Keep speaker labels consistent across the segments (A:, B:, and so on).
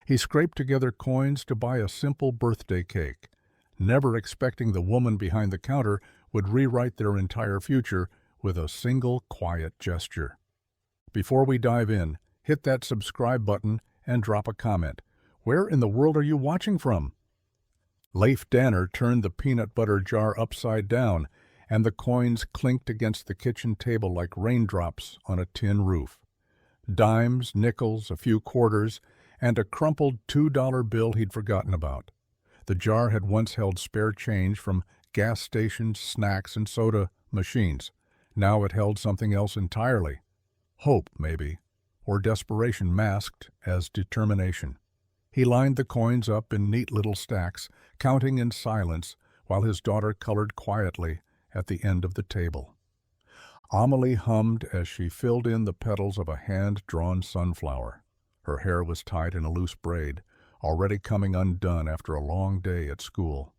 A: He scraped together coins to buy a simple birthday cake, never expecting the woman behind the counter would rewrite their entire future with a single quiet gesture. Before we dive in, hit that subscribe button and drop a comment. Where in the world are you watching from? Leif Danner turned the peanut butter jar upside down, and the coins clinked against the kitchen table like raindrops on a tin roof. Dimes, nickels, a few quarters, and a crumpled $2 bill he'd forgotten about. The jar had once held spare change from gas stations, snacks, and soda machines. Now it held something else entirely. Hope, maybe, or desperation masked as determination. He lined the coins up in neat little stacks, counting in silence while his daughter colored quietly at the end of the table. Amelie hummed as she filled in the petals of a hand-drawn sunflower. Her hair was tied in a loose braid, already coming undone after a long day at school.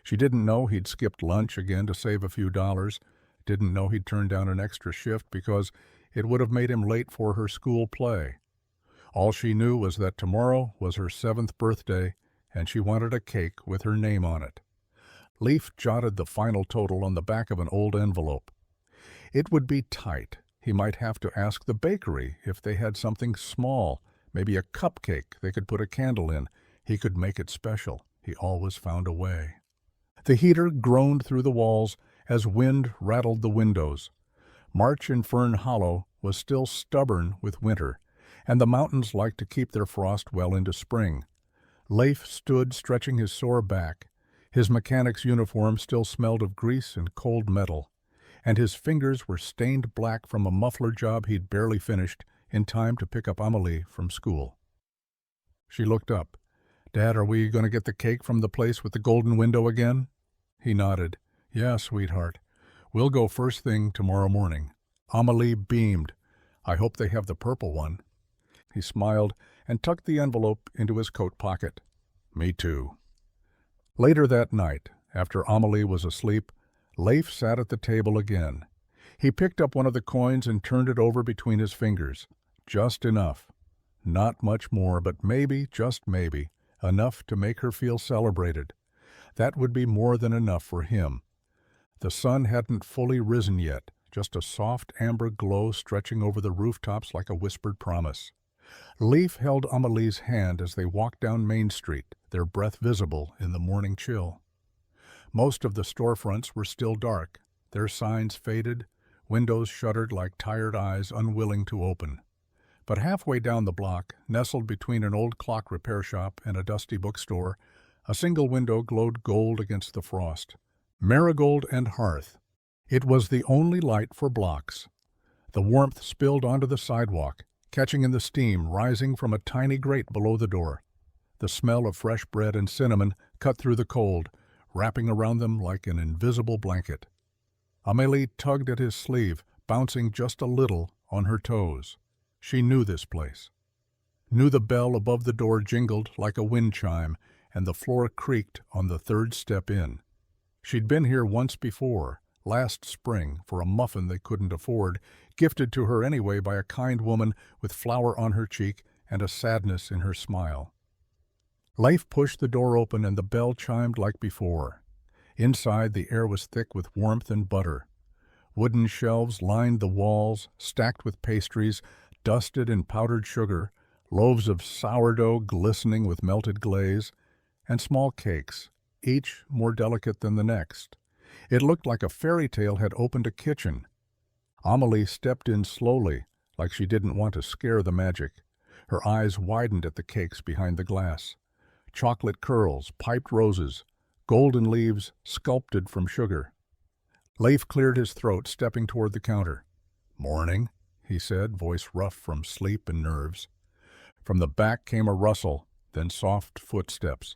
A: She didn't know he'd skipped lunch again to save a few dollars, didn't know he'd turned down an extra shift because it would have made him late for her school play. All she knew was that tomorrow was her 7th birthday, and she wanted a cake with her name on it. Leif jotted the final total on the back of an old envelope. It would be tight. He might have to ask the bakery if they had something small, maybe a cupcake they could put a candle in. He could make it special. He always found a way. The heater groaned through the walls as wind rattled the windows. March in Fern Hollow was still stubborn with winter, and the mountains liked to keep their frost well into spring. Leif stood stretching his sore back. His mechanic's uniform still smelled of grease and cold metal, and his fingers were stained black from a muffler job he'd barely finished in time to pick up Amelie from school. She looked up. "Dad, are we going to get the cake from the place with the golden window again?" He nodded. "Yeah, sweetheart. We'll go first thing tomorrow morning." Amelie beamed. "I hope they have the purple one." He smiled and tucked the envelope into his coat pocket. "Me too." Later that night, after Amelie was asleep, Leif sat at the table again. He picked up one of the coins and turned it over between his fingers. Just enough. Not much more, but maybe, just maybe, enough to make her feel celebrated. That would be more than enough for him. The sun hadn't fully risen yet, just a soft amber glow stretching over the rooftops like a whispered promise. Leif held Amelie's hand as they walked down Main Street, their breath visible in the morning chill. Most of the storefronts were still dark, their signs faded, windows shuttered like tired eyes unwilling to open. But halfway down the block, nestled between an old clock repair shop and a dusty bookstore, a single window glowed gold against the frost. Marigold and hearth. It was the only light for blocks. The warmth spilled onto the sidewalk, catching in the steam rising from a tiny grate below the door. The smell of fresh bread and cinnamon cut through the cold, wrapping around them like an invisible blanket. Amelie tugged at his sleeve, bouncing just a little on her toes. She knew this place. Knew the bell above the door jingled like a wind chime, and the floor creaked on the third step in. She'd been here once before, last spring, for a muffin they couldn't afford, gifted to her anyway by a kind woman with flour on her cheek and a sadness in her smile. Leif pushed the door open and the bell chimed like before. Inside, the air was thick with warmth and butter. Wooden shelves lined the walls, stacked with pastries, dusted in powdered sugar, loaves of sourdough glistening with melted glaze, and small cakes, each more delicate than the next. It looked like a fairy tale had opened a kitchen. Amelie stepped in slowly, like she didn't want to scare the magic. Her eyes widened at the cakes behind the glass. Chocolate curls, piped roses, golden leaves sculpted from sugar. Leif cleared his throat, stepping toward the counter. "Morning," he said, voice rough from sleep and nerves. From the back came a rustle, then soft footsteps.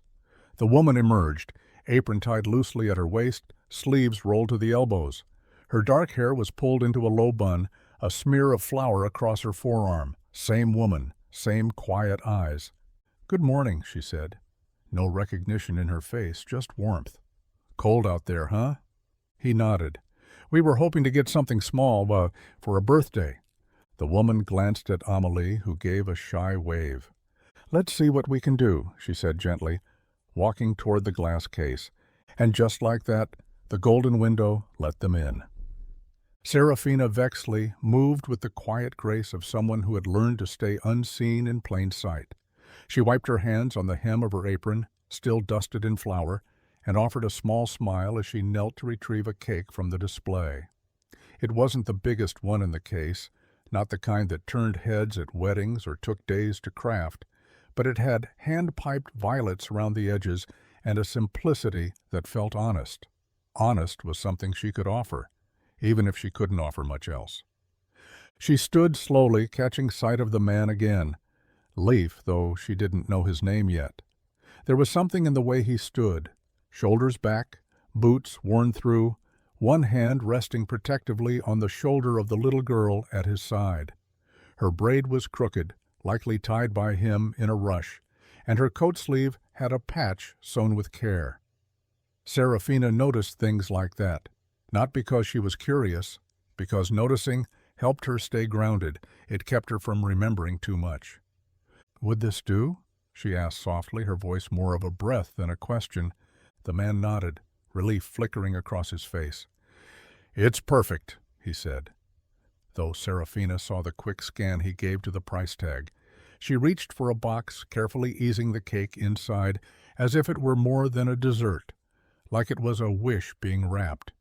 A: The woman emerged, apron tied loosely at her waist, sleeves rolled to the elbows. Her dark hair was pulled into a low bun, a smear of flour across her forearm. Same woman, same quiet eyes. "Good morning," she said. No recognition in her face, just warmth. "Cold out there, huh?" He nodded. "We were hoping to get something small, for a birthday." The woman glanced at Amelie, who gave a shy wave. "Let's see what we can do," she said gently, walking toward the glass case. And just like that, the golden window let them in. Serafina Vexley moved with the quiet grace of someone who had learned to stay unseen in plain sight. She wiped her hands on the hem of her apron, still dusted in flour, and offered a small smile as she knelt to retrieve a cake from the display. It wasn't the biggest one in the case, not the kind that turned heads at weddings or took days to craft, but it had hand-piped violets around the edges and a simplicity that felt honest. Honest was something she could offer, even if she couldn't offer much else. She stood slowly, catching sight of the man again, Leif, though she didn't know his name yet. There was something in the way he stood, shoulders back, boots worn through, one hand resting protectively on the shoulder of the little girl at his side. Her braid was crooked, likely tied by him in a rush, and her coat sleeve had a patch sewn with care. Serafina noticed things like that, not because she was curious, because noticing helped her stay grounded. It kept her from remembering too much. "Would this do?" she asked softly, her voice more of a breath than a question. The man nodded, relief flickering across his face. "It's perfect," he said. Though Serafina saw the quick scan he gave to the price tag, she reached for a box, carefully easing the cake inside as if it were more than a dessert, like it was a wish being wrapped.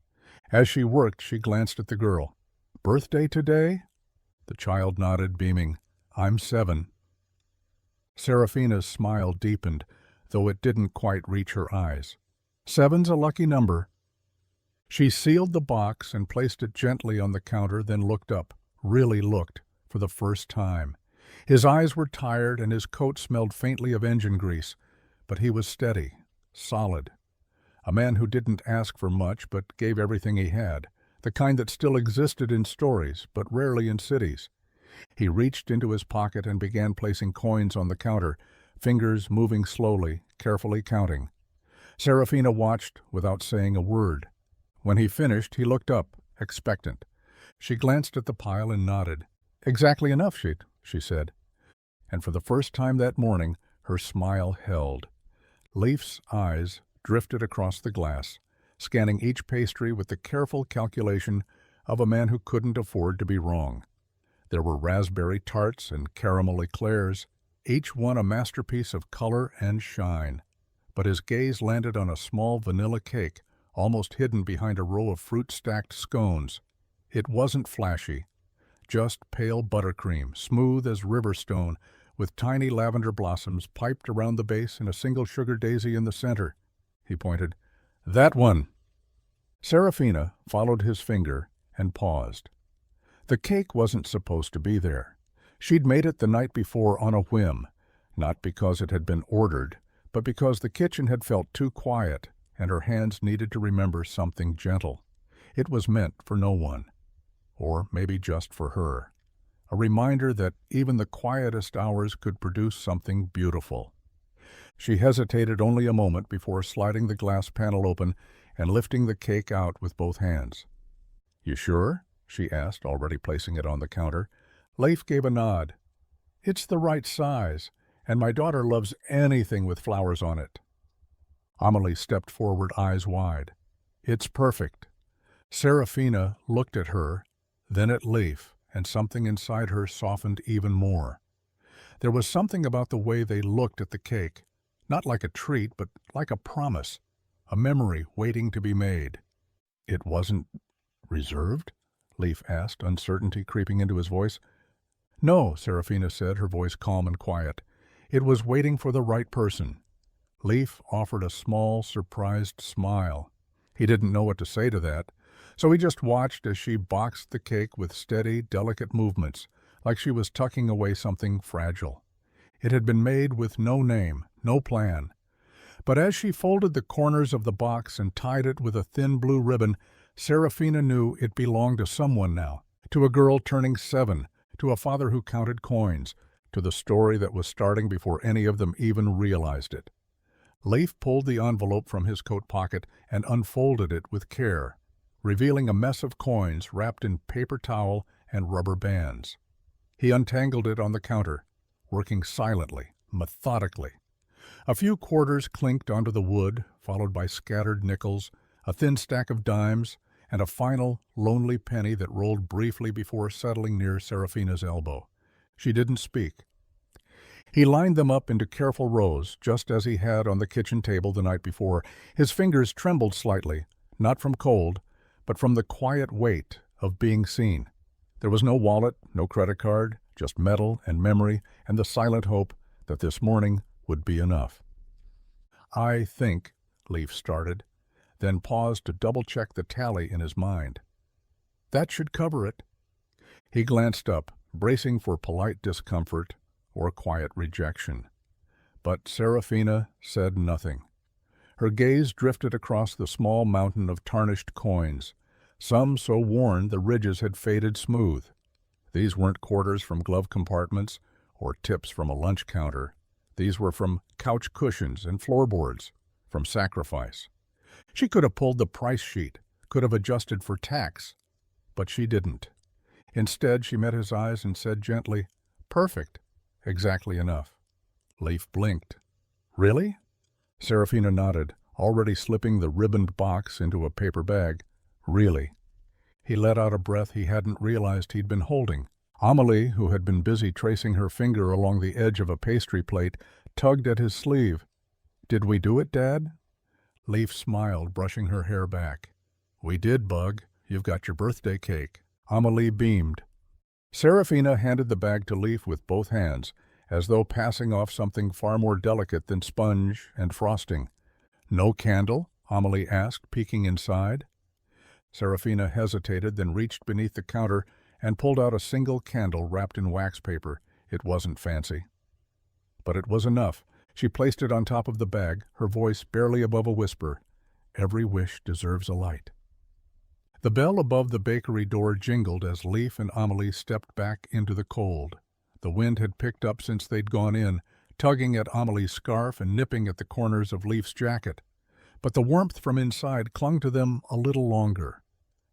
A: As she worked, she glanced at the girl. "Birthday today?" The child nodded, beaming. "I'm 7. Serafina's smile deepened, though it didn't quite reach her eyes. "7's a lucky number." She sealed the box and placed it gently on the counter, then looked up, really looked, for the first time. His eyes were tired and his coat smelled faintly of engine grease, but he was steady, solid. A man who didn't ask for much but gave everything he had, the kind that still existed in stories but rarely in cities. He reached into his pocket and began placing coins on the counter, fingers moving slowly, carefully counting. Serafina watched without saying a word. When he finished, he looked up, expectant. She glanced at the pile and nodded. "Exactly enough, she said. And for the first time that morning, her smile held. Leif's eyes drifted across the glass, scanning each pastry with the careful calculation of a man who couldn't afford to be wrong. There were raspberry tarts and caramel eclairs, each one a masterpiece of color and shine. But his gaze landed on a small vanilla cake, almost hidden behind a row of fruit-stacked scones. It wasn't flashy, just pale buttercream, smooth as river stone, with tiny lavender blossoms piped around the base and a single sugar daisy in the center. He pointed. "That one!" Serafina followed his finger and paused. The cake wasn't supposed to be there. She'd made it the night before on a whim, not because it had been ordered, but because the kitchen had felt too quiet and her hands needed to remember something gentle. It was meant for no one, or maybe just for her. A reminder that even the quietest hours could produce something beautiful. She hesitated only a moment before sliding the glass panel open and lifting the cake out with both hands. "You sure?" she asked, already placing it on the counter. Leif gave a nod. "It's the right size, and my daughter loves anything with flowers on it." Amelie stepped forward, eyes wide. "It's perfect." Serafina looked at her, then at Leif, and something inside her softened even more. There was something about the way they looked at the cake, not like a treat, but like a promise, a memory waiting to be made. "It wasn't reserved?" Leif asked, uncertainty creeping into his voice. "No," Serafina said, her voice calm and quiet. "It was waiting for the right person." Leif offered a small, surprised smile. He didn't know what to say to that, so he just watched as she boxed the cake with steady, delicate movements, like she was tucking away something fragile. It had been made with no name, no plan. But as she folded the corners of the box and tied it with a thin blue ribbon, Serafina knew it belonged to someone now, to a girl turning 7, to a father who counted coins, to the story that was starting before any of them even realized it. Leif pulled the envelope from his coat pocket and unfolded it with care, revealing a mess of coins wrapped in paper towel and rubber bands. He untangled it on the counter, working silently, methodically. A few quarters clinked onto the wood, followed by scattered nickels, a thin stack of dimes, and a final, lonely penny that rolled briefly before settling near Serafina's elbow. She didn't speak. He lined them up into careful rows, just as he had on the kitchen table the night before. His fingers trembled slightly, not from cold, but from the quiet weight of being seen. There was no wallet, no credit card, just metal and memory and the silent hope that this morning would be enough. "I think," Leaf started, then paused to double-check the tally in his mind. "That should cover it." He glanced up, bracing for polite discomfort or quiet rejection. But Serafina said nothing. Her gaze drifted across the small mountain of tarnished coins, some so worn the ridges had faded smooth. These weren't quarters from glove compartments or tips from a lunch counter. These were from couch cushions and floorboards, from sacrifice. She could have pulled the price sheet, could have adjusted for tax, but she didn't. Instead, she met his eyes and said gently, "Perfect. Exactly enough." Leif blinked. "Really?" Serafina nodded, already slipping the ribboned box into a paper bag. "Really." He let out a breath he hadn't realized he'd been holding. Amelie, who had been busy tracing her finger along the edge of a pastry plate, tugged at his sleeve. "Did we do it, Dad?" Leif smiled, brushing her hair back. "We did, Bug. You've got your birthday cake." Amelie beamed. Serafina handed the bag to Leif with both hands, as though passing off something far more delicate than sponge and frosting. "No candle?" Amelie asked, peeking inside. Serafina hesitated, then reached beneath the counter and pulled out a single candle wrapped in wax paper. It wasn't fancy, but it was enough. She placed it on top of the bag, her voice barely above a whisper. "Every wish deserves a light." The bell above the bakery door jingled as Leif and Amelie stepped back into the cold. The wind had picked up since they'd gone in, tugging at Amelie's scarf and nipping at the corners of Leif's jacket. But the warmth from inside clung to them a little longer.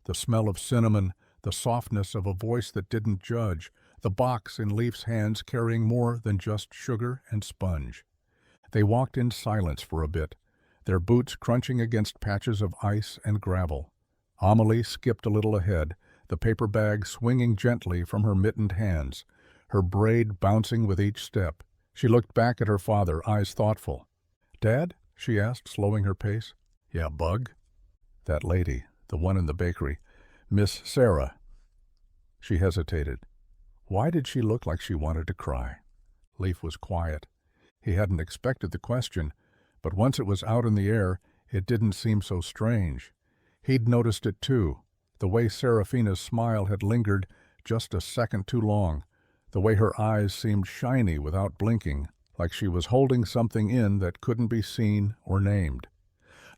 A: The smell of cinnamon, the softness of a voice that didn't judge, the box in Leif's hands carrying more than just sugar and sponge. They walked in silence for a bit, their boots crunching against patches of ice and gravel. Amelie skipped a little ahead, the paper bag swinging gently from her mittened hands, her braid bouncing with each step. She looked back at her father, eyes thoughtful. "Dad?" she asked, slowing her pace. "Yeah, Bug?" "That lady, the one in the bakery, Miss Sarah." She hesitated. Why did she look like she wanted to cry? Leif was quiet. He hadn't expected the question, but once it was out in the air, it didn't seem so strange. He'd noticed it too, the way Serafina's smile had lingered just a second too long, the way her eyes seemed shiny without blinking, like she was holding something in that couldn't be seen or named.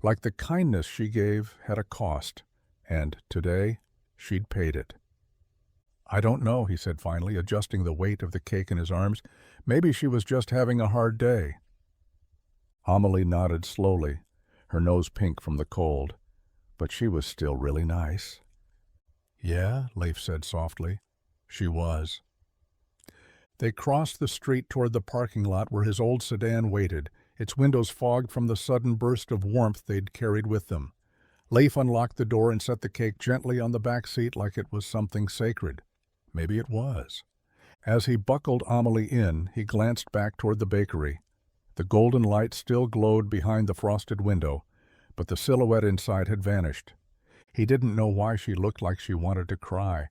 A: Like the kindness she gave had a cost, and today she'd paid it. "I don't know," he said finally, adjusting the weight of the cake in his arms. "Maybe she was just having a hard day." Amelie nodded slowly, her nose pink from the cold. But she was still really nice. "Yeah," Leif said softly. "She was." They crossed the street toward the parking lot where his old sedan waited, its windows fogged from the sudden burst of warmth they'd carried with them. Leif unlocked the door and set the cake gently on the back seat like it was something sacred. Maybe it was. As he buckled Amelie in, he glanced back toward the bakery. The golden light still glowed behind the frosted window, but the silhouette inside had vanished. He didn't know why she looked like she wanted to cry,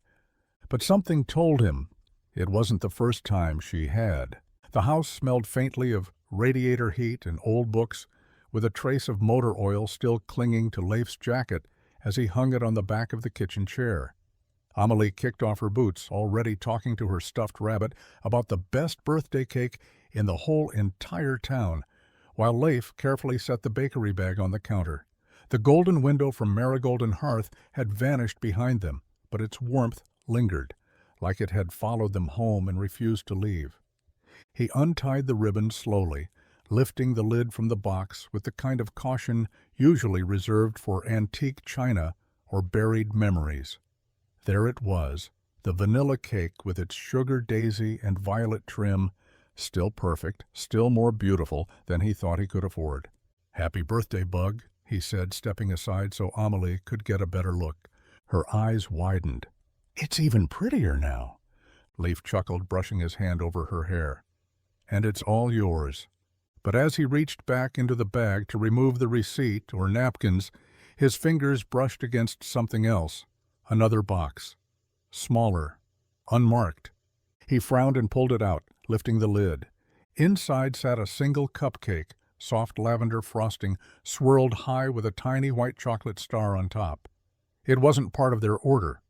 A: but something told him it wasn't the first time she had. The house smelled faintly of radiator heat and old books, with a trace of motor oil still clinging to Leif's jacket as he hung it on the back of the kitchen chair. Amelie kicked off her boots, already talking to her stuffed rabbit about the best birthday cake in the whole entire town, while Leif carefully set the bakery bag on the counter. The golden window from Marigold and Hearth had vanished behind them, but its warmth lingered, like it had followed them home and refused to leave. He untied the ribbon slowly, lifting the lid from the box with the kind of caution usually reserved for antique china or buried memories. There it was, the vanilla cake with its sugar daisy and violet trim, Still perfect, still more beautiful than he thought he could afford. "Happy birthday, Bug," he said, stepping aside so Amelie could get a better look. Her eyes widened. "It's even prettier now." Leif chuckled, brushing his hand over her hair. "And it's all yours." But as he reached back into the bag to remove the receipt or napkins, his fingers brushed against something else. Another box. Smaller. Unmarked. He frowned and pulled it out, lifting the lid. Inside sat a single cupcake, soft lavender frosting, swirled high with a tiny white chocolate star on top. It wasn't part of their order.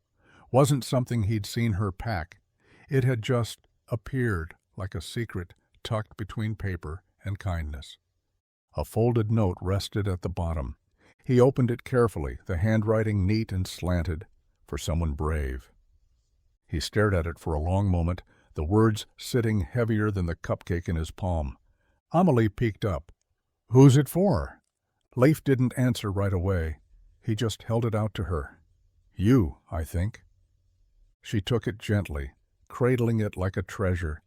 A: Wasn't something he'd seen her pack. It had just appeared like a secret tucked between paper and kindness. A folded note rested at the bottom. He opened it carefully, the handwriting neat and slanted, for someone brave. He stared at it for a long moment, the words sitting heavier than the cupcake in his palm. Amelie peeked up. "Who's it for?" Leif didn't answer right away. He just held it out to her. "You, I think." She took it gently, cradling it like a treasure.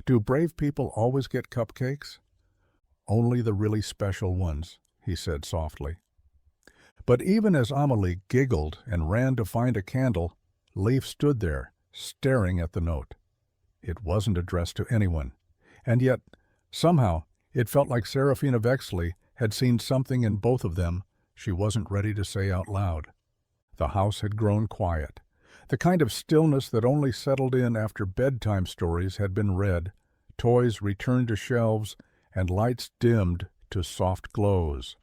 A: "Do brave people always get cupcakes?" "Only the really special ones," he said softly. But even as Amelie giggled and ran to find a candle, Leif stood there, staring at the note. It wasn't addressed to anyone, and yet, somehow, it felt like Serafina Vexley had seen something in both of them she wasn't ready to say out loud. The house had grown quiet. The kind of stillness that only settled in after bedtime stories had been read, toys returned to shelves, and lights dimmed to soft glows.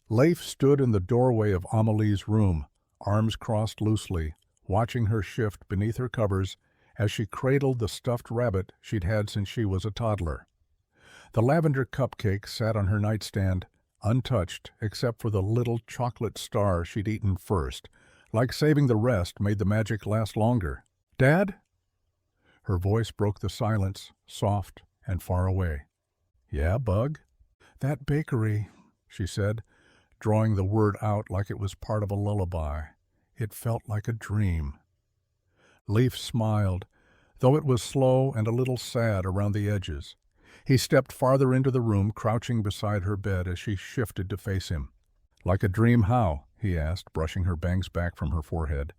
A: Leif stood in the doorway of Amelie's room, arms crossed loosely, watching her shift beneath her covers as she cradled the stuffed rabbit she'd had since she was a toddler. The lavender cupcake sat on her nightstand, untouched except for the little chocolate star she'd eaten first, like saving the rest made the magic last longer. "Dad?" Her voice broke the silence, soft and far away. "Yeah, Bug?" "That bakery," she said, drawing the word out like it was part of a lullaby. It felt like a dream. Leif smiled, though it was slow and a little sad around the edges. He stepped farther into the room, crouching beside her bed as she shifted to face him. "Like a dream how?" he asked, brushing her bangs back from her forehead.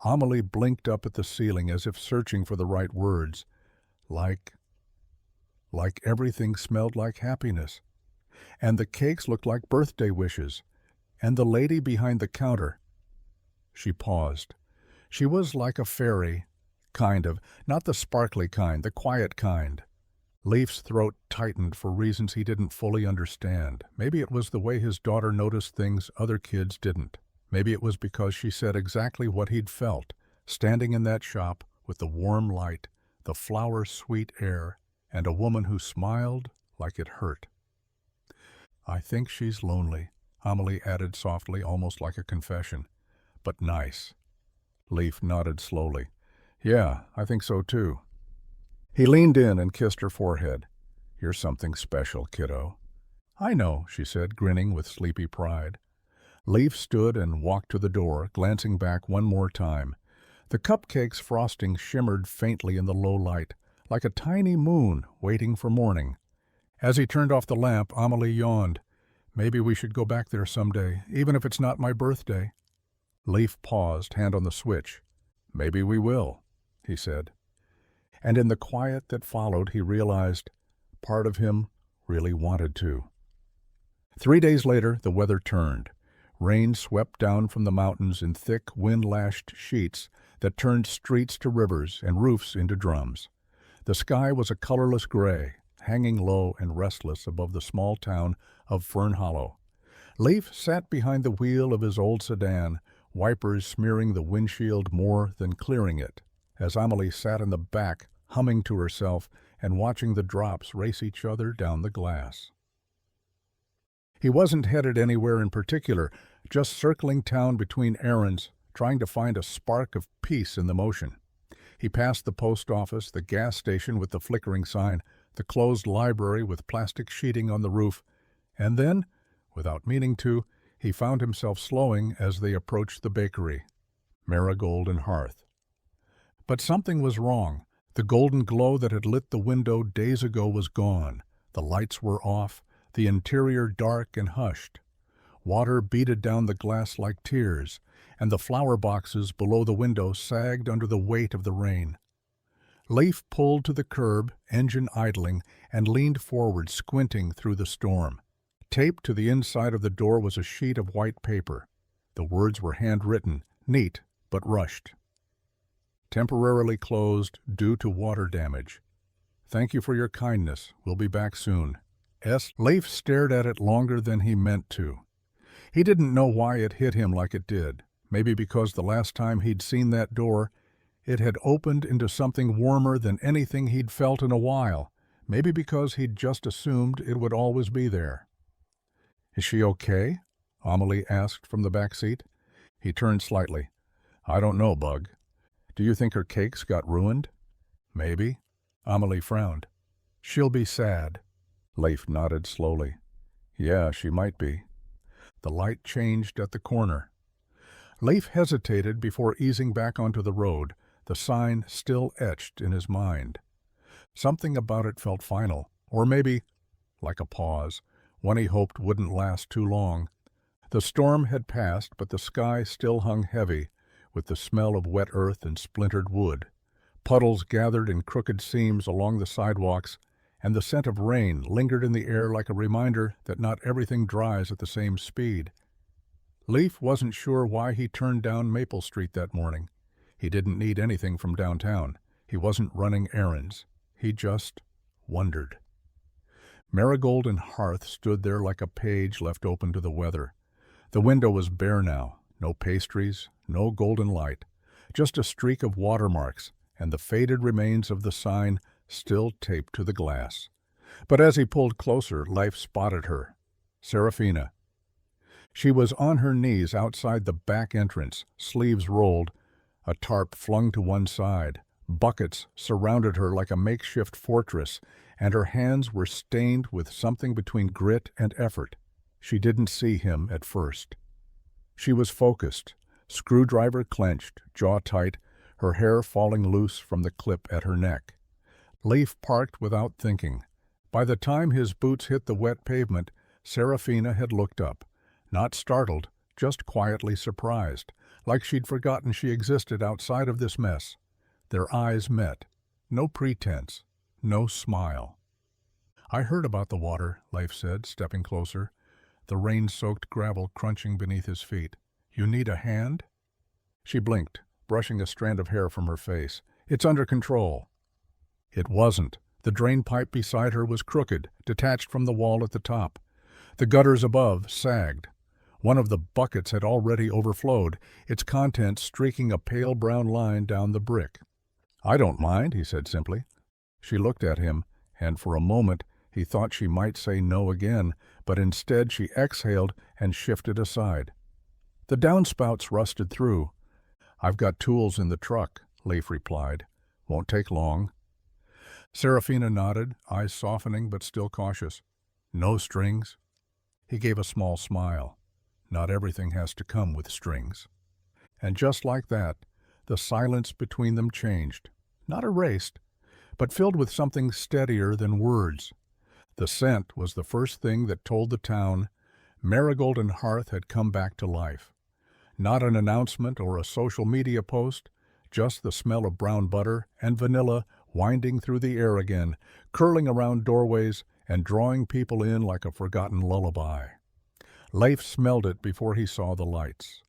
A: Amelie blinked up at the ceiling as if searching for the right words. Like everything smelled like happiness. And the cakes looked like birthday wishes. And the lady behind the counter. She paused. She was like a fairy, kind of, not the sparkly kind, the quiet kind. Leif's throat tightened for reasons he didn't fully understand. Maybe it was the way his daughter noticed things other kids didn't. Maybe it was because she said exactly what he'd felt, standing in that shop with the warm light, the flower-sweet air, and a woman who smiled like it hurt. "I think she's lonely," Amelie added softly, almost like a confession. "But nice." Leif nodded slowly. "Yeah, I think so too." He leaned in and kissed her forehead. "You're something special, kiddo." "I know," she said, grinning with sleepy pride. Leif stood and walked to the door, glancing back one more time. The cupcake's frosting shimmered faintly in the low light, like a tiny moon waiting for morning. As he turned off the lamp, Amelie yawned. "Maybe we should go back there someday, even if it's not my birthday." Leif paused, hand on the switch. "Maybe we will," he said. And in the quiet that followed, he realized part of him really wanted to. 3 days later, the weather turned. Rain swept down from the mountains in thick, wind-lashed sheets that turned streets to rivers and roofs into drums. The sky was a colorless gray, hanging low and restless above the small town of Fern Hollow. Leif sat behind the wheel of his old sedan, wipers smearing the windshield more than clearing it, as Amelie sat in the back, humming to herself and watching the drops race each other down the glass. He wasn't headed anywhere in particular, just circling town between errands, trying to find a spark of peace in the motion. He passed the post office, the gas station with the flickering sign, the closed library with plastic sheeting on the roof, and then, without meaning to, he found himself slowing as they approached the bakery, Marigold and Hearth. But something was wrong. The golden glow that had lit the window days ago was gone. The lights were off, the interior dark and hushed. Water beaded down the glass like tears, and the flower boxes below the window sagged under the weight of the rain. Leif pulled to the curb, engine idling, and leaned forward, squinting through the storm. Taped to the inside of the door was a sheet of white paper. The words were handwritten, neat but rushed. Temporarily closed due to water damage. Thank you for your kindness. We'll be back soon. Leif stared at it longer than he meant to. He didn't know why it hit him like it did. Maybe because the last time he'd seen that door, it had opened into something warmer than anything he'd felt in a while. Maybe because he'd just assumed it would always be there. Is she okay? Amelie asked from the back seat. He turned slightly. I don't know, Bug. Do you think her cakes got ruined? Maybe. Amelie frowned. She'll be sad. Leif nodded slowly. Yeah, she might be. The light changed at the corner. Leif hesitated before easing back onto the road, the sign still etched in his mind. Something about it felt final, or maybe, like a pause, one he hoped wouldn't last too long. The storm had passed, but the sky still hung heavy, with the smell of wet earth and splintered wood. Puddles gathered in crooked seams along the sidewalks, and the scent of rain lingered in the air like a reminder that not everything dries at the same speed. Leif wasn't sure why he turned down Maple Street that morning. He didn't need anything from downtown. He wasn't running errands. He just wondered. Marigold and Hearth stood there like a page left open to the weather. The window was bare now. No pastries, no golden light, just a streak of watermarks and the faded remains of the sign still taped to the glass. But as he pulled closer, Leif spotted her. Serafina. She was on her knees outside the back entrance, sleeves rolled, a tarp flung to one side. Buckets surrounded her like a makeshift fortress, and her hands were stained with something between grit and effort. She didn't see him at first. She was focused, screwdriver clenched, jaw tight, her hair falling loose from the clip at her neck. Leif parked without thinking. By the time his boots hit the wet pavement, Serafina had looked up, not startled, just quietly surprised, like she'd forgotten she existed outside of this mess. Their eyes met. No pretense, no smile. I heard about the water, Leif said, stepping closer, the rain-soaked gravel crunching beneath his feet. You need a hand? She blinked, brushing a strand of hair from her face. It's under control. It wasn't. The drain pipe beside her was crooked, detached from the wall at the top. The gutters above sagged. One of the buckets had already overflowed, its contents streaking a pale brown line down the brick. I don't mind, he said simply. She looked at him, and for a moment he thought she might say no again, but instead she exhaled and shifted aside. The downspouts rusted through. I've got tools in the truck, Leif replied. Won't take long. Serafina nodded, eyes softening but still cautious. No strings? He gave a small smile. Not everything has to come with strings. And just like that, the silence between them changed. Not erased, but filled with something steadier than words. The scent was the first thing that told the town Marigold and Hearth had come back to life. Not an announcement or a social media post, just the smell of brown butter and vanilla winding through the air again, curling around doorways and drawing people in like a forgotten lullaby. Leif smelled it before he saw the lights.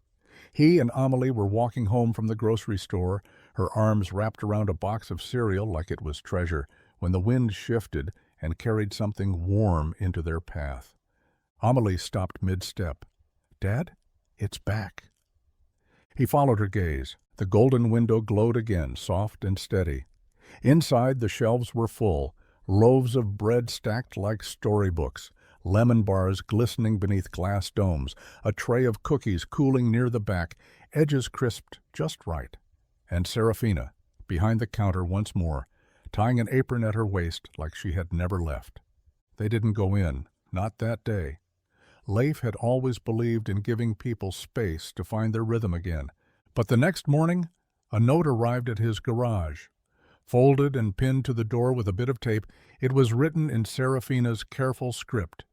A: He and Amelie were walking home from the grocery store, her arms wrapped around a box of cereal like it was treasure, when the wind shifted and carried something warm into their path. Amelie stopped mid-step. Dad, it's back. He followed her gaze. The golden window glowed again, soft and steady. Inside, the shelves were full, loaves of bread stacked like storybooks, lemon bars glistening beneath glass domes, a tray of cookies cooling near the back, edges crisped just right. And Serafina, behind the counter once more, tying an apron at her waist like she had never left. They didn't go in, not that day. Leif had always believed in giving people space to find their rhythm again. But the next morning, a note arrived at his garage. Folded and pinned to the door with a bit of tape, it was written in Serafina's careful script.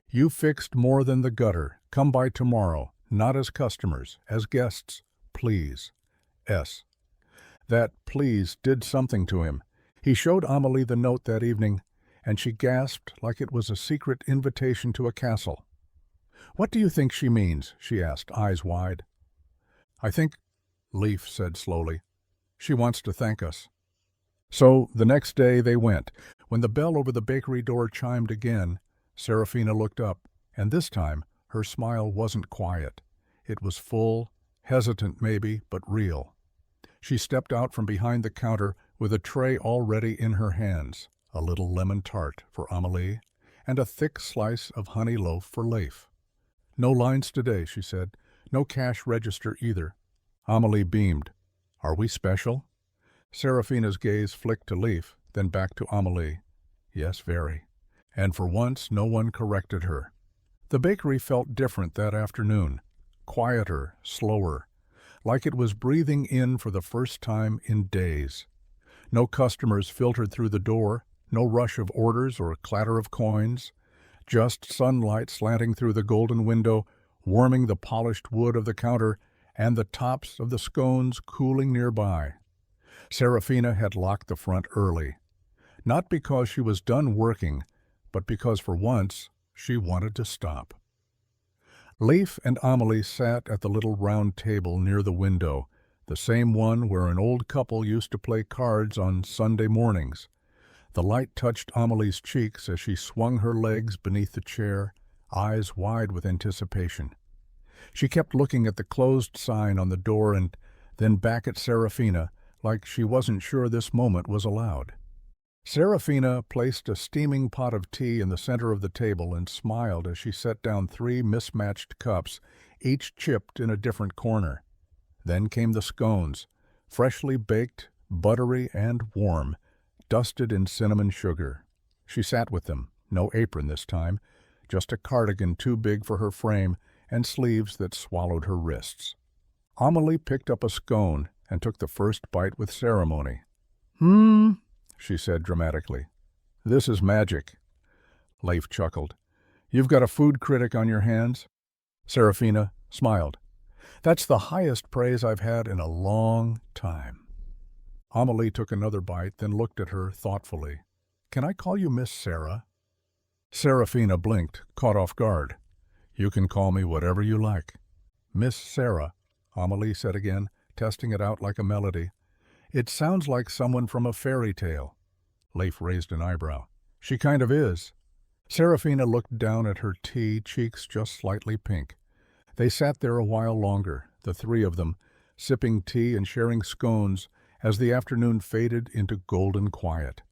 A: "You fixed more than the gutter. Come by tomorrow, not as customers, as guests. Please. S." That "please" did something to him. He showed Amelie the note that evening, and she gasped like it was a secret invitation to a castle. "What do you think she means?" she asked, eyes wide. "I think," Leif said slowly, "she wants to thank us." So the next day they went. When the bell over the bakery door chimed again, Serafina looked up, and this time her smile wasn't quiet. It was full, hesitant maybe, but real. She stepped out from behind the counter with a tray already in her hands, a little lemon tart for Amelie, and a thick slice of honey loaf for Leif. "No lines today," she said. "No cash register either." Amelie beamed. "Are we special?" Serafina's gaze flicked to Leif, then back to Amelie. "Yes, very." And for once no one corrected her. The bakery felt different that afternoon. Quieter, slower, like it was breathing in for the first time in days. No customers filtered through the door, no rush of orders or clatter of coins, just sunlight slanting through the golden window, warming the polished wood of the counter, and the tops of the scones cooling nearby. Serafina had locked the front early, not because she was done working, but because for once she wanted to stop. Leif and Amelie sat at the little round table near the window, the same one where an old couple used to play cards on Sunday mornings. The light touched Amelie's cheeks as she swung her legs beneath the chair, eyes wide with anticipation. She kept looking at the closed sign on the door and then back at Serafina, like she wasn't sure this moment was allowed. Serafina placed a steaming pot of tea in the center of the table and smiled as she set down 3 mismatched cups, each chipped in a different corner. Then came the scones, freshly baked, buttery and warm, dusted in cinnamon sugar. She sat with them, no apron this time, just a cardigan too big for her frame and sleeves that swallowed her wrists. Amelie picked up a scone and took the first bite with ceremony. She said dramatically. "This is magic." Leif chuckled. "You've got a food critic on your hands?" Serafina smiled. "That's the highest praise I've had in a long time." Amelie took another bite, then looked at her thoughtfully. "Can I call you Miss Sarah?" Serafina blinked, caught off guard. "You can call me whatever you like." "Miss Sarah," Amelie said again, testing it out like a melody. "It sounds like someone from a fairy tale." Leif raised an eyebrow. "She kind of is." Serafina looked down at her tea, cheeks just slightly pink. They sat there a while longer, the 3 of them, sipping tea and sharing scones as the afternoon faded into golden quiet.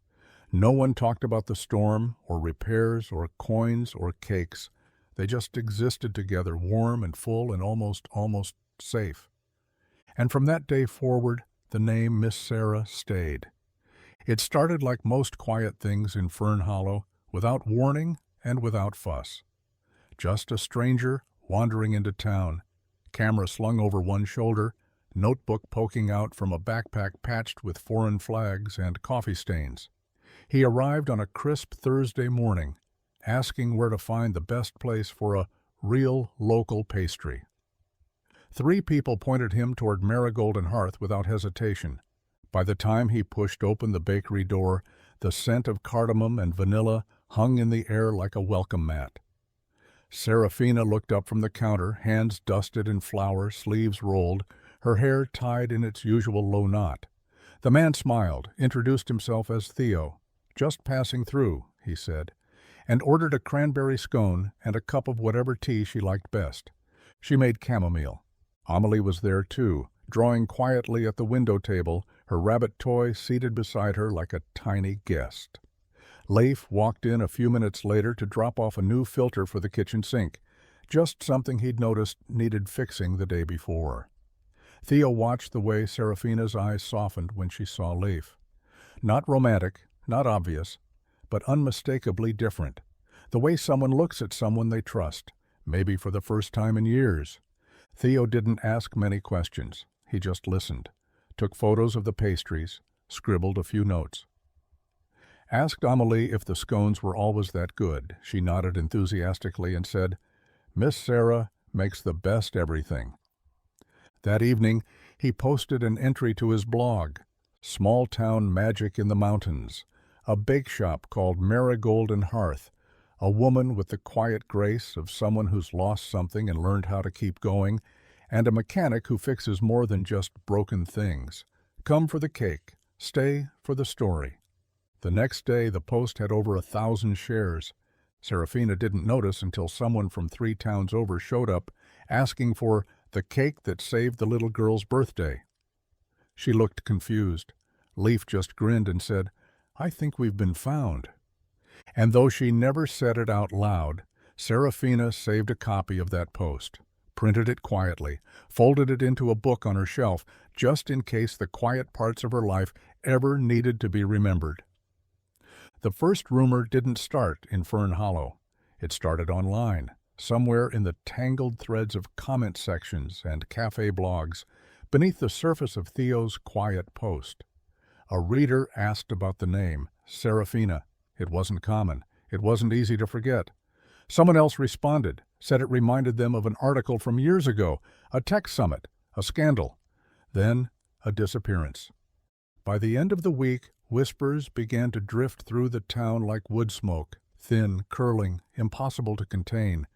A: No one talked about the storm, or repairs, or coins, or cakes. They just existed together, warm and full and almost safe. And from that day forward, the name Miss Sarah stayed. It started like most quiet things in Fern Hollow, without warning and without fuss. Just a stranger wandering into town, camera slung over one shoulder, notebook poking out from a backpack patched with foreign flags and coffee stains. He arrived on a crisp Thursday morning, asking where to find the best place for a real local pastry. 3 people pointed him toward Marigold and Hearth without hesitation. By the time he pushed open the bakery door, the scent of cardamom and vanilla hung in the air like a welcome mat. Serafina looked up from the counter, hands dusted in flour, sleeves rolled, her hair tied in its usual low knot. The man smiled, introduced himself as Theo. "Just passing through," he said, and ordered a cranberry scone and a cup of whatever tea she liked best. She made chamomile. Amelie was there too, drawing quietly at the window table, her rabbit toy seated beside her like a tiny guest. Leif walked in a few minutes later to drop off a new filter for the kitchen sink, just something he'd noticed needed fixing the day before. Theo watched the way Serafina's eyes softened when she saw Leif. Not romantic, not obvious, but unmistakably different. The way someone looks at someone they trust, maybe for the first time in years. Theo didn't ask many questions. He just listened, took photos of the pastries, scribbled a few notes. Asked Amelie if the scones were always that good. She nodded enthusiastically and said, "Miss Sarah makes the best everything." That evening, he posted an entry to his blog, Small Town Magic in the Mountains, a bake shop called Marigold and Hearth, a woman with the quiet grace of someone who's lost something and learned how to keep going, and a mechanic who fixes more than just broken things. Come for the cake, stay for the story. The next day, the post had over 1,000 shares. Serafina didn't notice until someone from 3 towns over showed up, asking for the cake that saved the little girl's birthday. She looked confused. Leaf just grinned and said, "I think we've been found." And though she never said it out loud, Serafina saved a copy of that post, printed it quietly, folded it into a book on her shelf, just in case the quiet parts of her life ever needed to be remembered. The first rumor didn't start in Fern Hollow. It started online, somewhere in the tangled threads of comment sections and cafe blogs, beneath the surface of Theo's quiet post. A reader asked about the name, Serafina. It wasn't common. It wasn't easy to forget. Someone else responded, said it reminded them of an article from years ago, a tech summit, a scandal. Then, a disappearance. By the end of the week, whispers began to drift through the town like wood smoke, thin, curling, impossible to contain.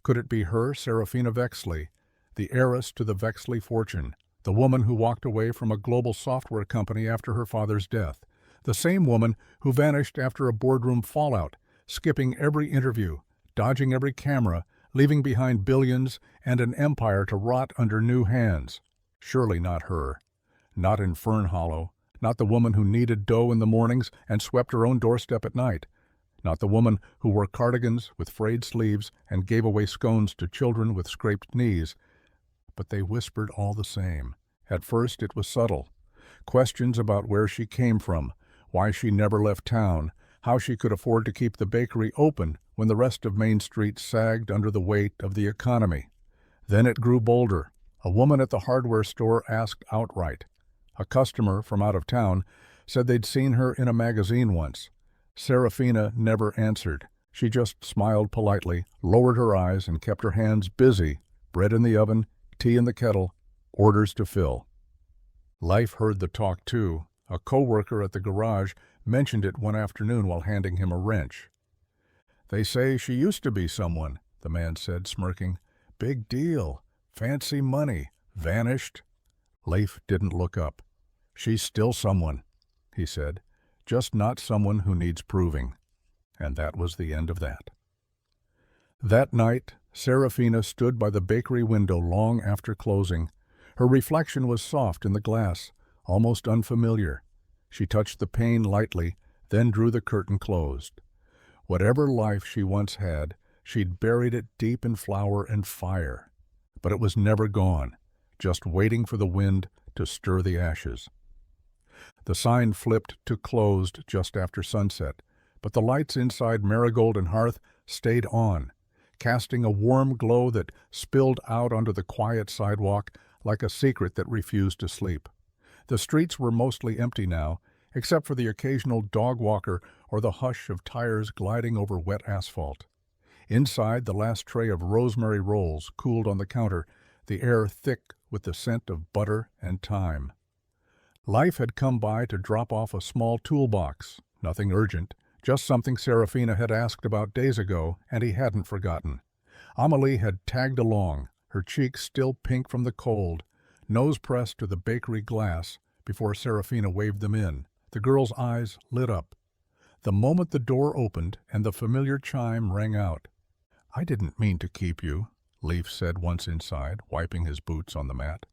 A: Could it be her, Serafina Vexley, the heiress to the Vexley fortune, the woman who walked away from a global software company after her father's death, the same woman who vanished after a boardroom fallout, skipping every interview, dodging every camera, leaving behind billions and an empire to rot under new hands? Surely not her. Not in Fern Hollow. Not the woman who kneaded dough in the mornings and swept her own doorstep at night. Not the woman who wore cardigans with frayed sleeves and gave away scones to children with scraped knees. But they whispered all the same. At first it was subtle. Questions about where she came from, why she never left town, how she could afford to keep the bakery open when the rest of Main Street sagged under the weight of the economy. Then it grew bolder. A woman at the hardware store asked outright. A customer from out of town said they'd seen her in a magazine once. Serafina never answered. She just smiled politely, lowered her eyes, and kept her hands busy. Bread in the oven, tea in the kettle, orders to fill. Life heard the talk too. A co-worker at the garage mentioned it one afternoon while handing him a wrench. "They say she used to be someone," the man said, smirking. "Big deal. Fancy money. Vanished." Leif didn't look up. "She's still someone," he said, "just not someone who needs proving." And that was the end of that. That night, Serafina stood by the bakery window long after closing. Her reflection was soft in the glass, almost unfamiliar. She touched the pane lightly, then drew the curtain closed. Whatever life she once had, she'd buried it deep in flour and fire. But it was never gone, just waiting for the wind to stir the ashes. The sign flipped to closed just after sunset, but the lights inside Marigold and Hearth stayed on, casting a warm glow that spilled out onto the quiet sidewalk like a secret that refused to sleep. The streets were mostly empty now, except for the occasional dog walker or the hush of tires gliding over wet asphalt. Inside, the last tray of rosemary rolls cooled on the counter, the air thick with the scent of butter and thyme. Life had come by to drop off a small toolbox, nothing urgent, just something Serafina had asked about days ago, and he hadn't forgotten. Amelie had tagged along, her cheeks still pink from the cold, nose pressed to the bakery glass, before Serafina waved them in. The girl's eyes lit up. The moment the door opened and the familiar chime rang out. "I didn't mean to keep you," Leif said once inside, wiping his boots on the mat.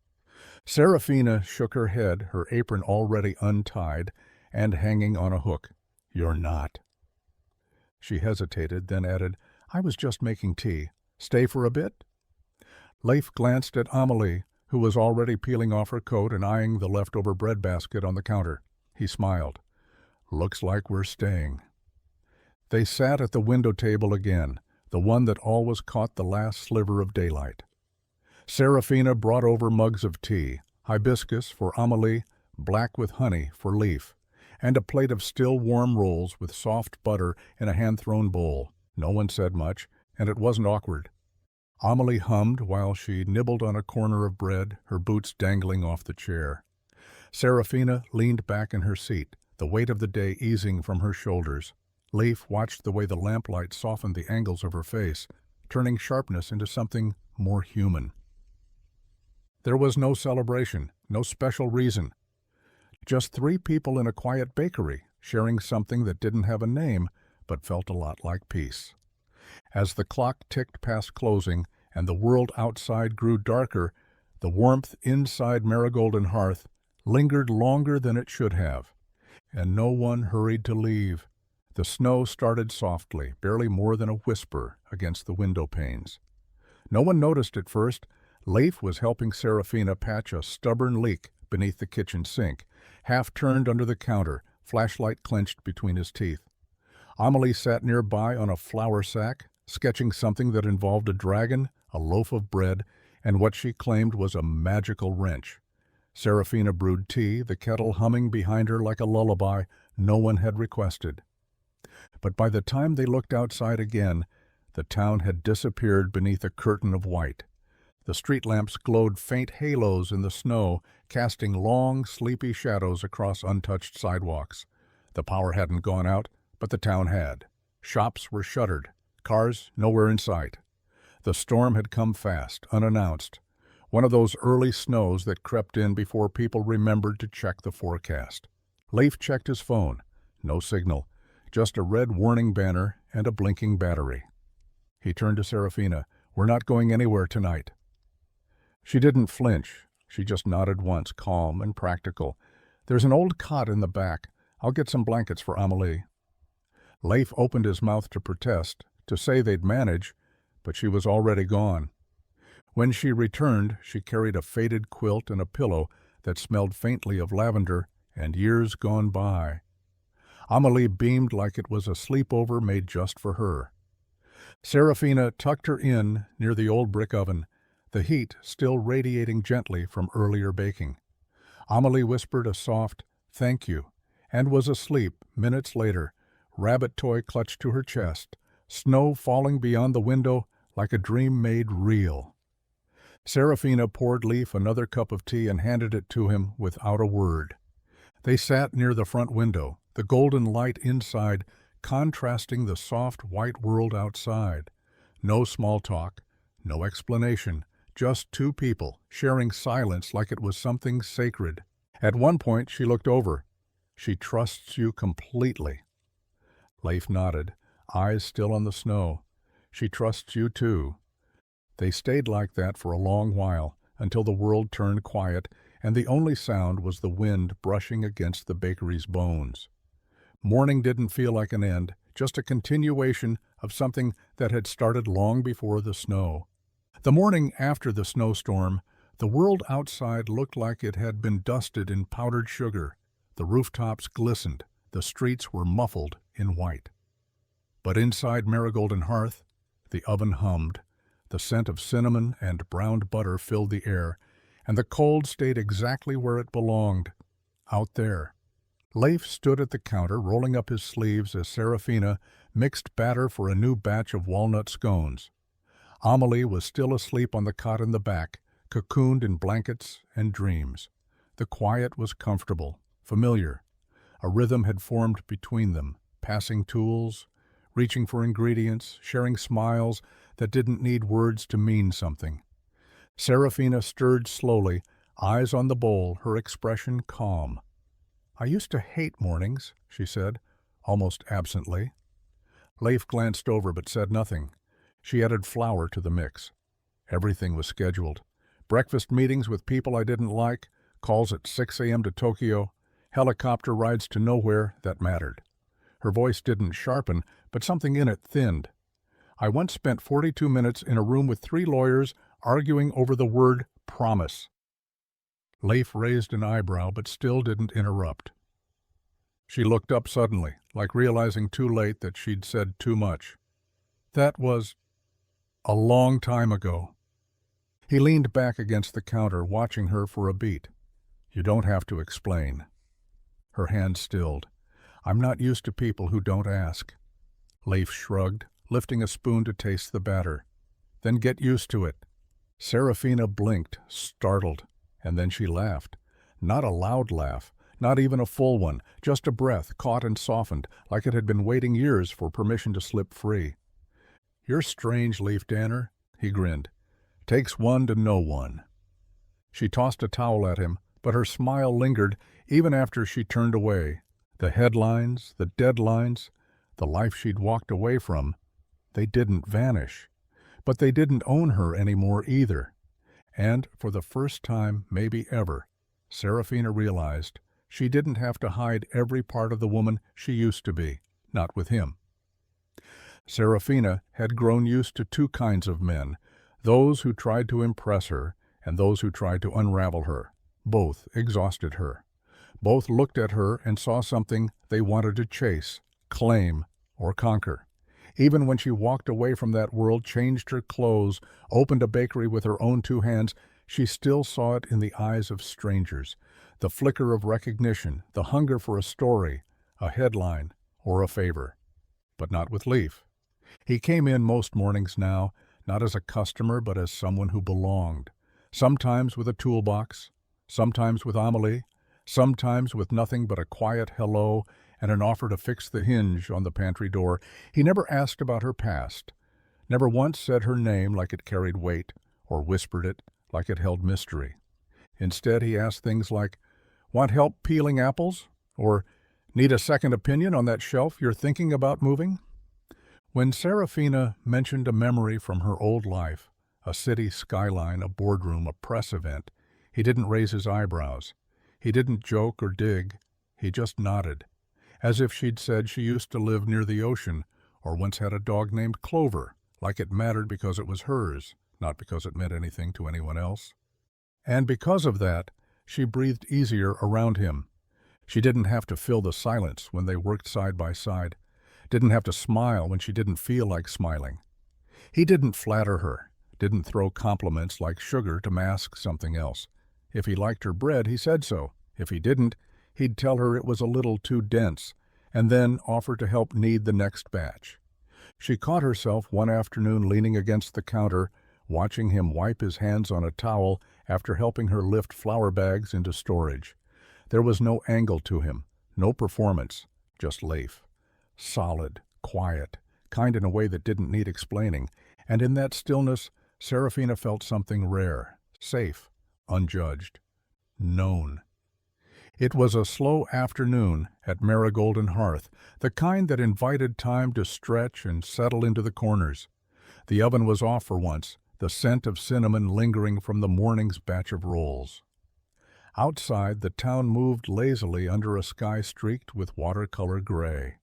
A: Serafina shook her head, her apron already untied and hanging on a hook. "You're not." She hesitated, then added, "I was just making tea. Stay for a bit?" Leif glanced at Amelie, who was already peeling off her coat and eyeing the leftover bread basket on the counter. He smiled. "Looks like we're staying." They sat at the window table again, the one that always caught the last sliver of daylight. Serafina brought over mugs of tea, hibiscus for Amelie, black with honey for Leif, and a plate of still warm rolls with soft butter in a hand-thrown bowl. No one said much, and it wasn't awkward. Amelie hummed while she nibbled on a corner of bread, her boots dangling off the chair. Serafina leaned back in her seat, the weight of the day easing from her shoulders. Leif watched the way the lamplight softened the angles of her face, turning sharpness into something more human. There was no celebration, no special reason. Just three people in a quiet bakery, sharing something that didn't have a name, but felt a lot like peace. As the clock ticked past closing and the world outside grew darker, the warmth inside Marigolden Hearth lingered longer than it should have, and no one hurried to leave. The snow started softly, barely more than a whisper, against the window panes. No one noticed at first. Leif was helping Serafina patch a stubborn leak beneath the kitchen sink, half turned under the counter, flashlight clenched between his teeth. Amelie sat nearby on a flour sack, sketching something that involved a dragon, a loaf of bread, and what she claimed was a magical wrench. Serafina brewed tea, the kettle humming behind her like a lullaby no one had requested. But by the time they looked outside again, the town had disappeared beneath a curtain of white. The street lamps glowed faint halos in the snow, casting long, sleepy shadows across untouched sidewalks. The power hadn't gone out, but the town had. Shops were shuttered, cars nowhere in sight. The storm had come fast, unannounced, one of those early snows that crept in before people remembered to check the forecast. Leif checked his phone. No signal, just a red warning banner and a blinking battery. He turned to Serafina. "We're not going anywhere tonight." She didn't flinch. She just nodded once, calm and practical. "There's an old cot in the back. I'll get some blankets for Amelie." Leif opened his mouth to protest, to say they'd manage, but she was already gone. When she returned, she carried a faded quilt and a pillow that smelled faintly of lavender and years gone by. Amelie beamed like it was a sleepover made just for her. Serafina tucked her in near the old brick oven, the heat still radiating gently from earlier baking. Amelie whispered a soft, "Thank you," and was asleep minutes later, rabbit toy clutched to her chest, snow falling beyond the window like a dream made real. Serafina poured Leif another cup of tea and handed it to him without a word. They sat near the front window, the golden light inside contrasting the soft white world outside. No small talk, no explanation, just two people sharing silence like it was something sacred. At one point she looked over. "She trusts you completely." Leif nodded, eyes still on the snow. "She trusts you too." They stayed like that for a long while, until the world turned quiet, and the only sound was the wind brushing against the bakery's bones. Morning didn't feel like an end, just a continuation of something that had started long before the snow. The morning after the snowstorm, the world outside looked like it had been dusted in powdered sugar. The rooftops glistened, the streets were muffled in white. But inside Marigolden Hearth, the oven hummed. The scent of cinnamon and browned butter filled the air, and the cold stayed exactly where it belonged, out there. Leif stood at the counter, rolling up his sleeves as Serafina mixed batter for a new batch of walnut scones. Amelie was still asleep on the cot in the back, cocooned in blankets and dreams. The quiet was comfortable, familiar. A rhythm had formed between them, passing tools, reaching for ingredients, sharing smiles that didn't need words to mean something. Serafina stirred slowly, eyes on the bowl, her expression calm. "I used to hate mornings," she said, almost absently. Leif glanced over but said nothing. She added flour to the mix. Everything was scheduled. Breakfast meetings with people I didn't like, calls at 6 a.m. to Tokyo, helicopter rides to nowhere that mattered. Her voice didn't sharpen, but something in it thinned. "I once spent 42 minutes in a room with 3 lawyers arguing over the word promise." Leif raised an eyebrow but still didn't interrupt. She looked up suddenly, like realizing too late that she'd said too much. "That was a long time ago." He leaned back against the counter, watching her for a beat. You don't have to explain. Her hand stilled. I'm not used to people who don't ask. Leif shrugged, lifting a spoon to taste the batter. Then get used to it. Serafina blinked, startled, and then she laughed. Not a loud laugh, not even a full one, just a breath caught and softened, like it had been waiting years for permission to slip free. You're strange, Leif Danner, he grinned. Takes one to know one. She tossed a towel at him, but her smile lingered even after she turned away. The headlines, the deadlines, the life she'd walked away from, they didn't vanish. But they didn't own her anymore either. And for the first time, maybe ever, Serafina realized she didn't have to hide every part of the woman she used to be, not with him. Serafina had grown used to two kinds of men, those who tried to impress her and those who tried to unravel her. Both exhausted her. Both looked at her and saw something they wanted to chase, claim, or conquer. Even when she walked away from that world, changed her clothes, opened a bakery with her own two hands, she still saw it in the eyes of strangers, the flicker of recognition, the hunger for a story, a headline, or a favor. But not with Leif. He came in most mornings now, not as a customer but as someone who belonged, sometimes with a toolbox, sometimes with Amelie, sometimes with nothing but a quiet hello and an offer to fix the hinge on the pantry door. He never asked about her past, never once said her name like it carried weight, or whispered it like it held mystery. Instead, he asked things like, "Want help peeling apples?" or "Need a second opinion on that shelf you're thinking about moving?" When Serafina mentioned a memory from her old life, a city skyline, a boardroom, a press event, he didn't raise his eyebrows. He didn't joke or dig. He just nodded, as if she'd said she used to live near the ocean or once had a dog named Clover, like it mattered because it was hers, not because it meant anything to anyone else. And because of that, she breathed easier around him. She didn't have to fill the silence when they worked side by side, didn't have to smile when she didn't feel like smiling. He didn't flatter her, didn't throw compliments like sugar to mask something else. If he liked her bread, he said so. If he didn't, he'd tell her it was a little too dense, and then offer to help knead the next batch. She caught herself one afternoon leaning against the counter, watching him wipe his hands on a towel after helping her lift flour bags into storage. There was no angle to him, no performance, just Leif. Solid, quiet, kind in a way that didn't need explaining, and in that stillness, Serafina felt something rare, safe, unjudged, known. It was a slow afternoon at Marigold and Hearth, the kind that invited time to stretch and settle into the corners. The oven was off for once, the scent of cinnamon lingering from the morning's batch of rolls. Outside, the town moved lazily under a sky streaked with watercolor gray.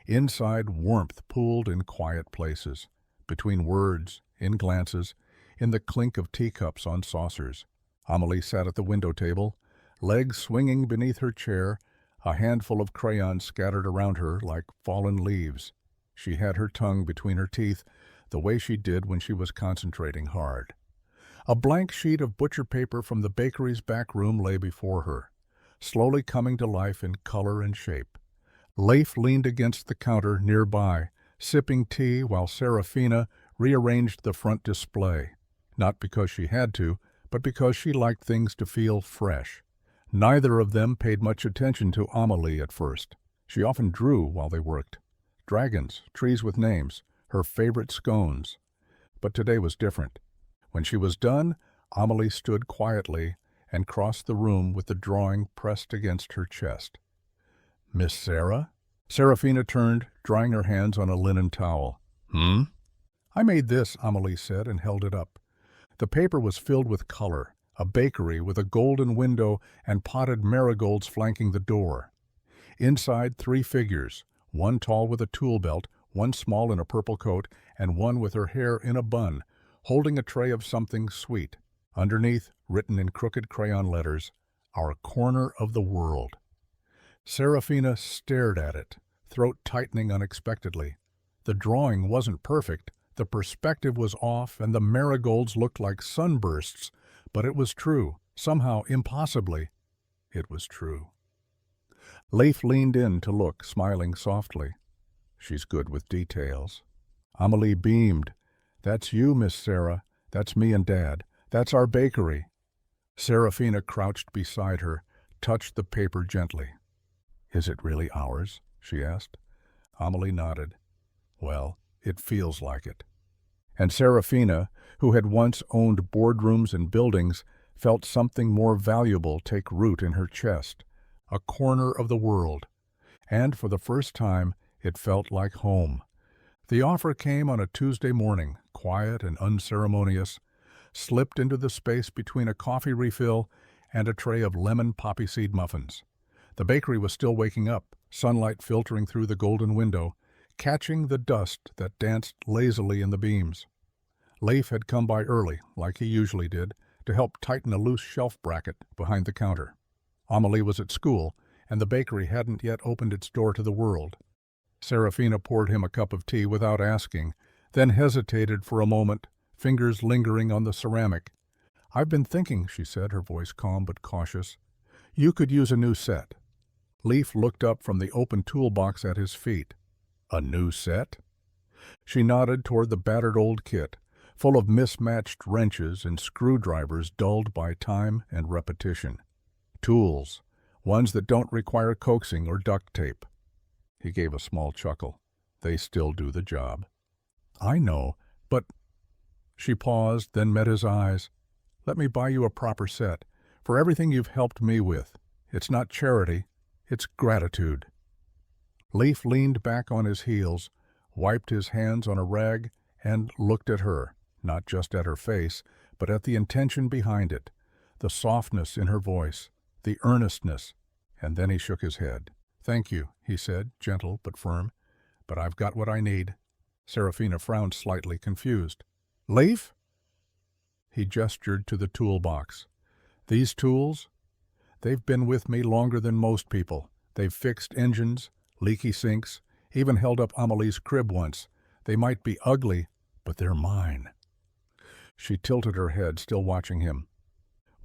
A: Inside, warmth pooled in quiet places, between words, in glances, in the clink of teacups on saucers. Amelie sat at the window table, legs swinging beneath her chair, a handful of crayons scattered around her like fallen leaves. She had her tongue between her teeth, the way she did when she was concentrating hard. A blank sheet of butcher paper from the bakery's back room lay before her, slowly coming to life in color and shape. Leif leaned against the counter nearby, sipping tea while Serafina rearranged the front display, not because she had to, but because she liked things to feel fresh. Neither of them paid much attention to Amelie at first. She often drew while they worked. Dragons, trees with names, her favorite scones. But today was different. When she was done, Amelie stood quietly and crossed the room with the drawing pressed against her chest. "Miss Sarah?" Serafina turned, drying her hands on a linen towel. "Hmm?" "I made this," Amelie said and held it up. The paper was filled with color, a bakery with a golden window and potted marigolds flanking the door. Inside, 3 figures, one tall with a tool belt, one small in a purple coat, and one with her hair in a bun, holding a tray of something sweet. Underneath, written in crooked crayon letters, "Our corner of the world." Serafina stared at it, throat tightening unexpectedly. The drawing wasn't perfect, the perspective was off, and the marigolds looked like sunbursts, but it was true, somehow impossibly. It was true. Leif leaned in to look, smiling softly. She's good with details. Amelie beamed. That's you, Miss Sarah. That's me and Dad. That's our bakery. Serafina crouched beside her, touched the paper gently. Is it really ours? She asked. Amelie nodded. Well, it feels like it. And Serafina, who had once owned boardrooms and buildings, felt something more valuable take root in her chest, a corner of the world. And for the first time, it felt like home. The offer came on a Tuesday morning, quiet and unceremonious, slipped into the space between a coffee refill and a tray of lemon poppy seed muffins. The bakery was still waking up, sunlight filtering through the golden window, catching the dust that danced lazily in the beams. Leif had come by early, like he usually did, to help tighten a loose shelf bracket behind the counter. Amelie was at school, and the bakery hadn't yet opened its door to the world. Serafina poured him a cup of tea without asking, then hesitated for a moment, fingers lingering on the ceramic. I've been thinking, she said, her voice calm but cautious. You could use a new set. Leif looked up from the open toolbox at his feet. A new set? She nodded toward the battered old kit, full of mismatched wrenches and screwdrivers dulled by time and repetition. Tools, ones that don't require coaxing or duct tape. He gave a small chuckle. They still do the job. I know, but... She paused, then met his eyes. Let me buy you a proper set, for everything you've helped me with. It's not charity, it's gratitude. Leif leaned back on his heels, wiped his hands on a rag, and looked at her, not just at her face, but at the intention behind it, the softness in her voice, the earnestness, and then he shook his head. Thank you, he said, gentle but firm, but I've got what I need. Serafina frowned slightly, confused. Leif? He gestured to the toolbox. These tools? They've been with me longer than most people. They've fixed engines, leaky sinks, even held up Amelie's crib once. They might be ugly, but they're mine. She tilted her head, still watching him.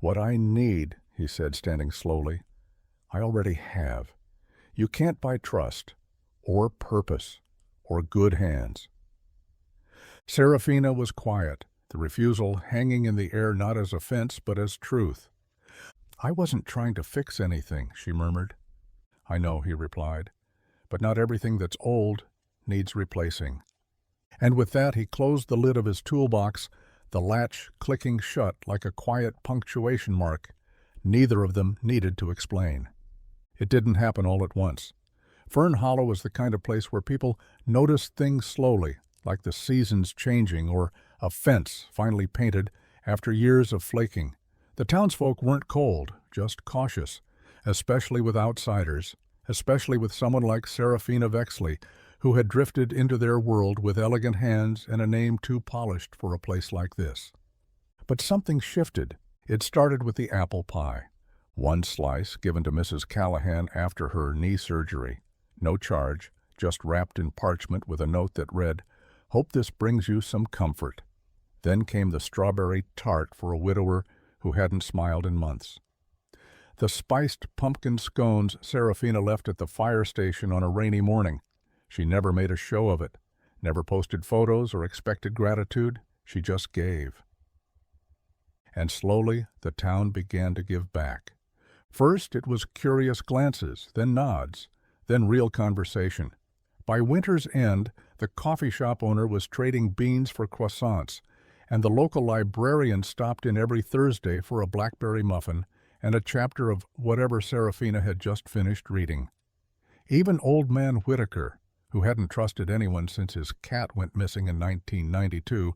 A: What I need, he said, standing slowly, I already have. You can't buy trust, or purpose, or good hands. Serafina was quiet, the refusal hanging in the air not as offense but as truth. I wasn't trying to fix anything, she murmured. I know, he replied, but not everything that's old needs replacing. And with that he closed the lid of his toolbox, the latch clicking shut like a quiet punctuation mark. Neither of them needed to explain. It didn't happen all at once. Fern Hollow was the kind of place where people noticed things slowly, like the seasons changing or a fence finally painted after years of flaking. The townsfolk weren't cold, just cautious, especially with outsiders, especially with someone like Serafina Vexley, who had drifted into their world with elegant hands and a name too polished for a place like this. But something shifted. It started with the apple pie. One slice given to Mrs. Callahan after her knee surgery. No charge, just wrapped in parchment with a note that read, Hope this brings you some comfort. Then came the strawberry tart for a widower who hadn't smiled in months. The spiced pumpkin scones Serafina left at the fire station on a rainy morning. She never made a show of it, never posted photos or expected gratitude. She just gave. And slowly the town began to give back. First it was curious glances, then nods, then real conversation. By winter's end, the coffee shop owner was trading beans for croissants, and the local librarian stopped in every Thursday for a blackberry muffin and a chapter of whatever Serafina had just finished reading. Even old man Whitaker, who hadn't trusted anyone since his cat went missing in 1992,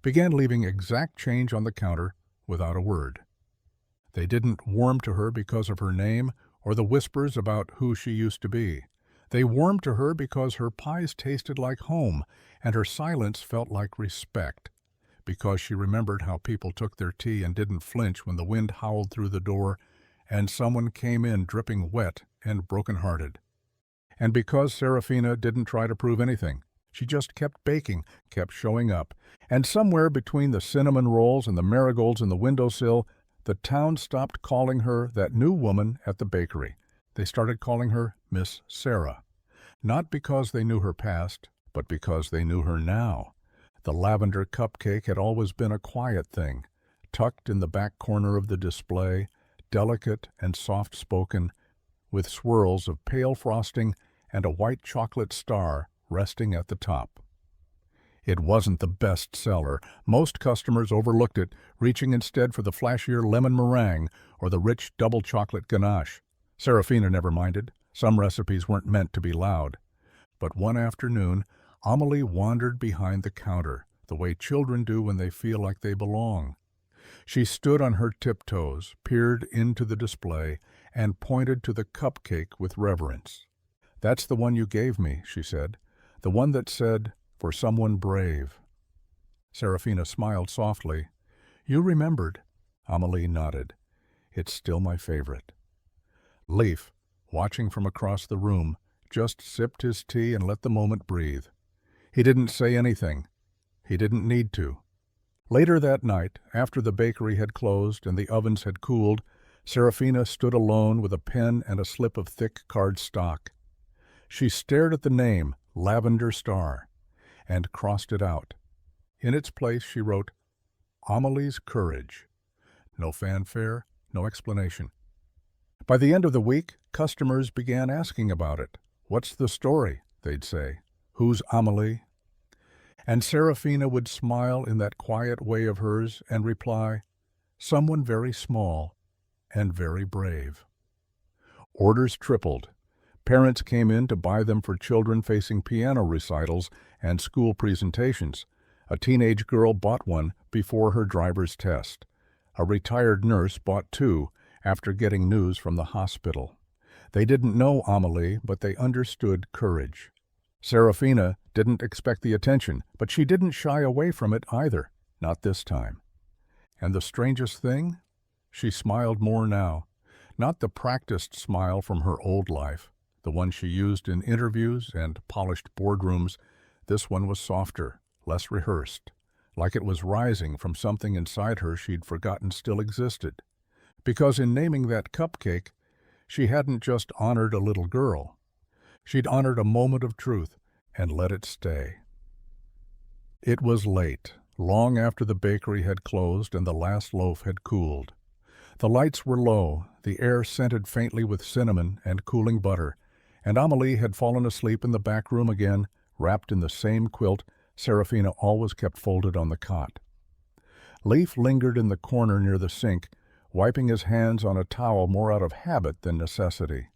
A: began leaving exact change on the counter without a word. They didn't warm to her because of her name or the whispers about who she used to be. They warmed to her because her pies tasted like home and her silence felt like respect, because she remembered how people took their tea and didn't flinch when the wind howled through the door and someone came in dripping wet and broken-hearted. And because Serafina didn't try to prove anything, she just kept baking, kept showing up, and somewhere between the cinnamon rolls and the marigolds in the windowsill, the town stopped calling her that new woman at the bakery. They started calling her Miss Sarah, not because they knew her past, but because they knew her now. The lavender cupcake had always been a quiet thing, tucked in the back corner of the display, delicate and soft-spoken, with swirls of pale frosting and a white chocolate star resting at the top. It wasn't the best seller. Most customers overlooked it, reaching instead for the flashier lemon meringue or the rich double chocolate ganache. Serafina never minded. Some recipes weren't meant to be loud. But one afternoon, Amelie wandered behind the counter, the way children do when they feel like they belong. She stood on her tiptoes, peered into the display, and pointed to the cupcake with reverence. "That's the one you gave me," she said. "The one that said, 'For someone brave.'" Serafina smiled softly. "You remembered." Amelie nodded. "It's still my favorite." Leif, watching from across the room, just sipped his tea and let the moment breathe. He didn't say anything. He didn't need to. Later that night, after the bakery had closed and the ovens had cooled, Serafina stood alone with a pen and a slip of thick cardstock. She stared at the name, Lavender Star, and crossed it out. In its place she wrote, "Amelie's Courage." No fanfare, no explanation. By the end of the week, customers began asking about it. "What's the story?" they'd say. "Who's Amelie?" And Serafina would smile in that quiet way of hers and reply, "Someone very small and very brave." Orders tripled. Parents came in to buy them for children facing piano recitals and school presentations. A teenage girl bought one before her driver's test. A retired nurse bought two after getting news from the hospital. They didn't know Amelie, but they understood courage. Serafina didn't expect the attention, but she didn't shy away from it either, not this time. And the strangest thing? She smiled more now. Not the practiced smile from her old life, the one she used in interviews and polished boardrooms. This one was softer, less rehearsed, like it was rising from something inside her she'd forgotten still existed. Because in naming that cupcake, she hadn't just honored a little girl. She'd honored a moment of truth and let it stay. It was late, long after the bakery had closed and the last loaf had cooled. The lights were low, the air scented faintly with cinnamon and cooling butter, and Amelie had fallen asleep in the back room again, wrapped in the same quilt Serafina always kept folded on the cot. Leif lingered in the corner near the sink, wiping his hands on a towel more out of habit than necessity.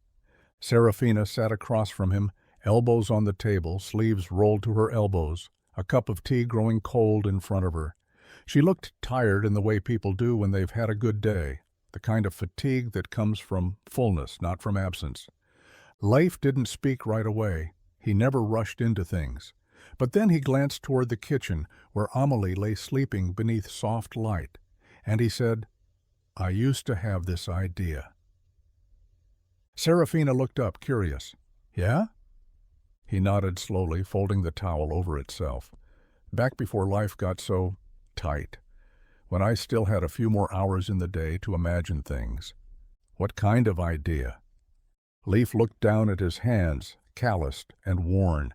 A: Serafina sat across from him, elbows on the table, sleeves rolled to her elbows, a cup of tea growing cold in front of her. She looked tired in the way people do when they've had a good day, the kind of fatigue that comes from fullness, not from absence. Leif didn't speak right away. He never rushed into things. But then he glanced toward the kitchen, where Amelie lay sleeping beneath soft light, and he said, "I used to have this idea." Serafina looked up, curious. "Yeah?" He nodded slowly, folding the towel over itself. "Back before life got so tight, when I still had a few more hours in the day to imagine things." "What kind of idea?" Leif looked down at his hands, calloused and worn.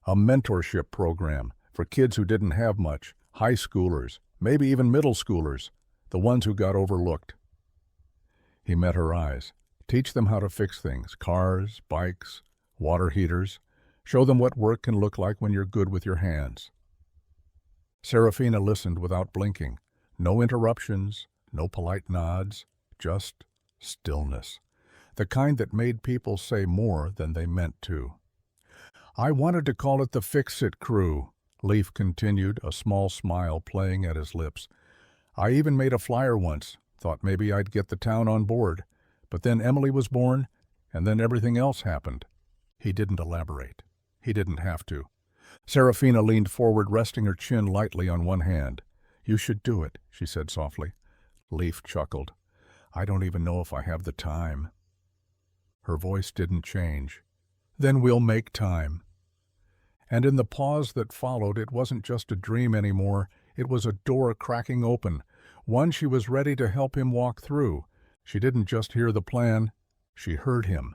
A: "A mentorship program for kids who didn't have much, high schoolers, maybe even middle schoolers, the ones who got overlooked." He met her eyes. "Teach them how to fix things, cars, bikes, water heaters. Show them what work can look like when you're good with your hands." Serafina listened without blinking. No interruptions, no polite nods, just stillness. The kind that made people say more than they meant to. "I wanted to call it the Fix-It Crew," Leif continued, a small smile playing at his lips. "I even made a flyer once, thought maybe I'd get the town on board. But then Emily was born, and then everything else happened." He didn't elaborate. He didn't have to. Serafina leaned forward, resting her chin lightly on one hand. "You should do it," she said softly. Leif chuckled. "I don't even know if I have the time." Her voice didn't change. "Then we'll make time." And in the pause that followed, it wasn't just a dream anymore. It was a door cracking open, one she was ready to help him walk through. She didn't just hear the plan, she heard him.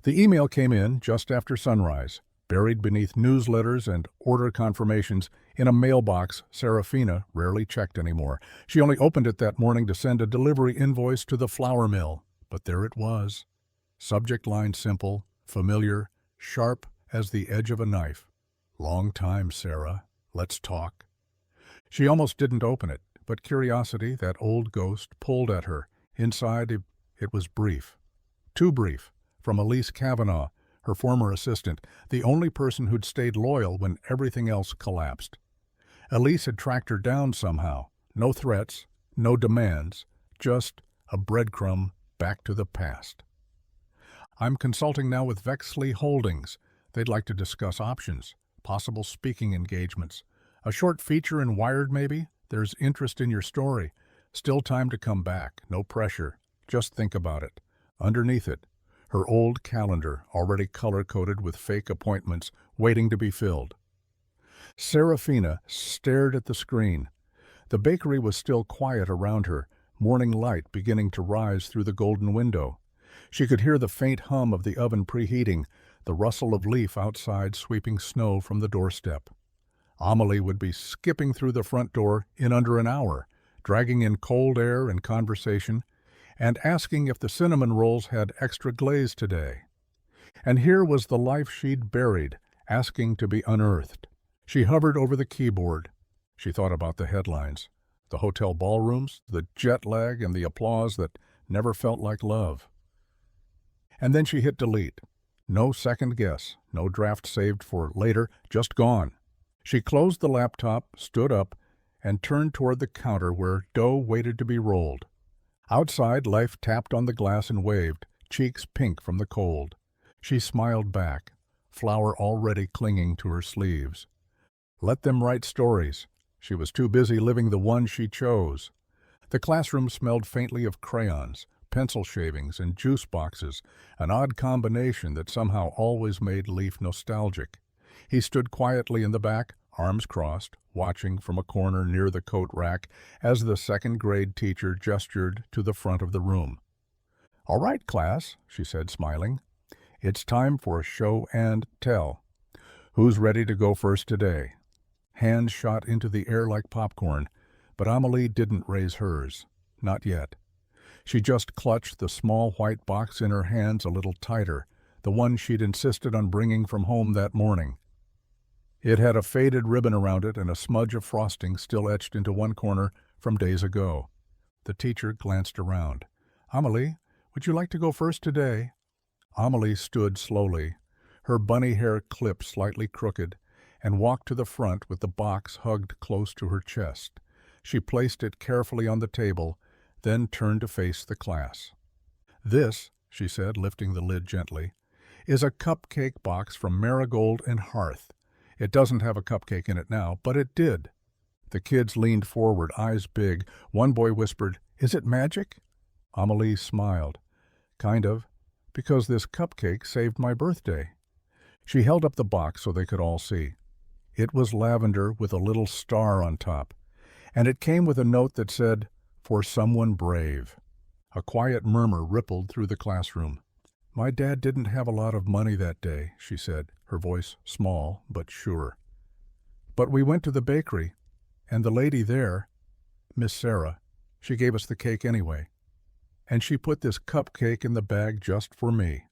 A: The email came in just after sunrise, buried beneath newsletters and order confirmations in a mailbox Serafina rarely checked anymore. She only opened it that morning to send a delivery invoice to the flour mill. But there it was. Subject line simple, familiar, sharp as the edge of a knife. "Long time, Sarah. Let's talk." She almost didn't open it, but curiosity, that old ghost, pulled at her. Inside, it was brief. Too brief. From Elise Kavanaugh, her former assistant, the only person who'd stayed loyal when everything else collapsed. Elise had tracked her down somehow. No threats, no demands, just a breadcrumb back to the past. "I'm consulting now with Vexley Holdings. They'd like to discuss options, possible speaking engagements. A short feature in Wired, maybe? There's interest in your story. Still time to come back. No pressure. Just think about it." Underneath it, her old calendar, already color-coded with fake appointments, waiting to be filled. Serafina stared at the screen. The bakery was still quiet around her, morning light beginning to rise through the golden window. She could hear the faint hum of the oven preheating, the rustle of leaf outside sweeping snow from the doorstep. Amelie would be skipping through the front door in under an hour, dragging in cold air and conversation, and asking if the cinnamon rolls had extra glaze today. And here was the life she'd buried, asking to be unearthed. She hovered over the keyboard. She thought about the headlines, the hotel ballrooms, the jet lag, and the applause that never felt like love. And then she hit delete. No second guess, no draft saved for later, just gone. She closed the laptop, stood up, and turned toward the counter where dough waited to be rolled. Outside, life tapped on the glass and waved, cheeks pink from the cold. She smiled back, flour already clinging to her sleeves. Let them write stories. She was too busy living the one she chose. The classroom smelled faintly of crayons, pencil shavings, and juice boxes, an odd combination that somehow always made Leaf nostalgic. He stood quietly in the back, arms crossed, watching from a corner near the coat rack as the second-grade teacher gestured to the front of the room. "All right, class," she said, smiling. "It's time for show and tell. Who's ready to go first today?" Hands shot into the air like popcorn, but Amelie didn't raise hers. Not yet. She just clutched the small white box in her hands a little tighter, the one she'd insisted on bringing from home that morning. It had a faded ribbon around it and a smudge of frosting still etched into one corner from days ago. The teacher glanced around. "Amelie, would you like to go first today?" Amelie stood slowly, her bunny hair clipped slightly crooked, and walked to the front with the box hugged close to her chest. She placed it carefully on the table, then turned to face the class. "This," she said, lifting the lid gently, "is a cupcake box from Marigold and Hearth. It doesn't have a cupcake in it now, but it did." The kids leaned forward, eyes big. One boy whispered, "Is it magic?" Amelie smiled. "Kind of, because this cupcake saved my birthday." She held up the box so they could all see. It was lavender with a little star on top, and it came with a note that said, "For someone brave." A quiet murmur rippled through the classroom. "My dad didn't have a lot of money that day," she said, her voice small but sure. "But we went to the bakery, and the lady there, Miss Sarah, she gave us the cake anyway. And she put this cupcake in the bag just for me."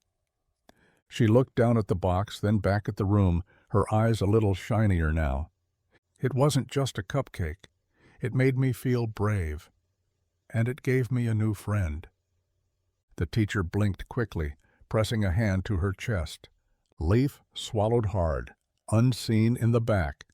A: She looked down at the box, then back at the room, her eyes a little shinier now. "It wasn't just a cupcake. It made me feel brave. And it gave me a new friend." The teacher blinked quickly, pressing a hand to her chest. Leaf swallowed hard, unseen in the back.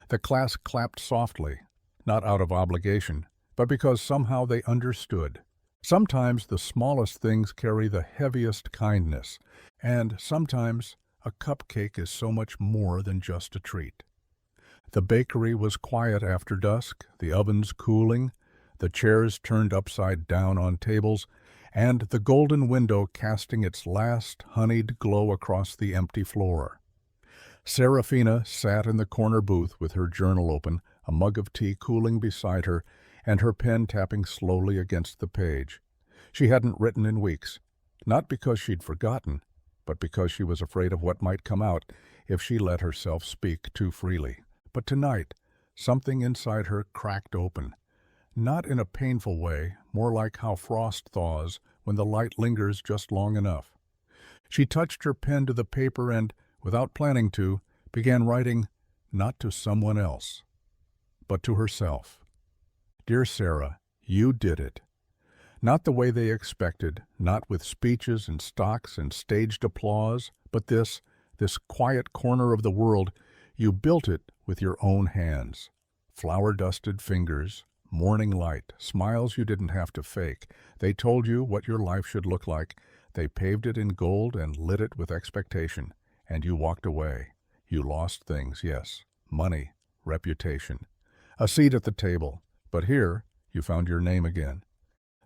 A: The class clapped softly, not out of obligation, but because somehow they understood. Sometimes the smallest things carry the heaviest kindness, and sometimes a cupcake is so much more than just a treat. The bakery was quiet after dusk, the ovens cooling, the chairs turned upside down on tables, and the golden window casting its last honeyed glow across the empty floor. Serafina sat in the corner booth with her journal open, a mug of tea cooling beside her, and her pen tapping slowly against the page. She hadn't written in weeks, not because she'd forgotten, but because she was afraid of what might come out if she let herself speak too freely. But tonight, something inside her cracked open. Not in a painful way, more like how frost thaws when the light lingers just long enough. She touched her pen to the paper and, without planning to, began writing, not to someone else, but to herself. Dear Sarah, you did it. Not the way they expected, not with speeches and stocks and staged applause, but this quiet corner of the world, you built it with your own hands. Flower-dusted fingers, morning light, smiles you didn't have to fake. They told you what your life should look like. They paved it in gold and lit it with expectation. And you walked away. You lost things, yes. Money, reputation, a seat at the table. But here, you found your name again.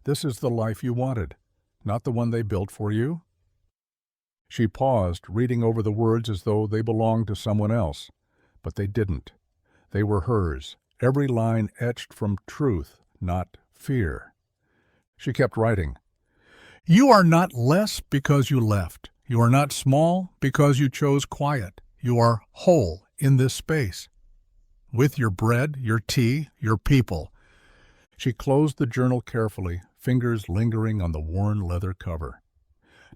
A: This is the life you wanted, not the one they built for you. She paused, reading over the words as though they belonged to someone else. But they didn't. They were hers, every line etched from truth, not fear. She kept writing. You are not less because you left. You are not small because you chose quiet. You are whole in this space. With your bread, your tea, your people. She closed the journal carefully, fingers lingering on the worn leather cover.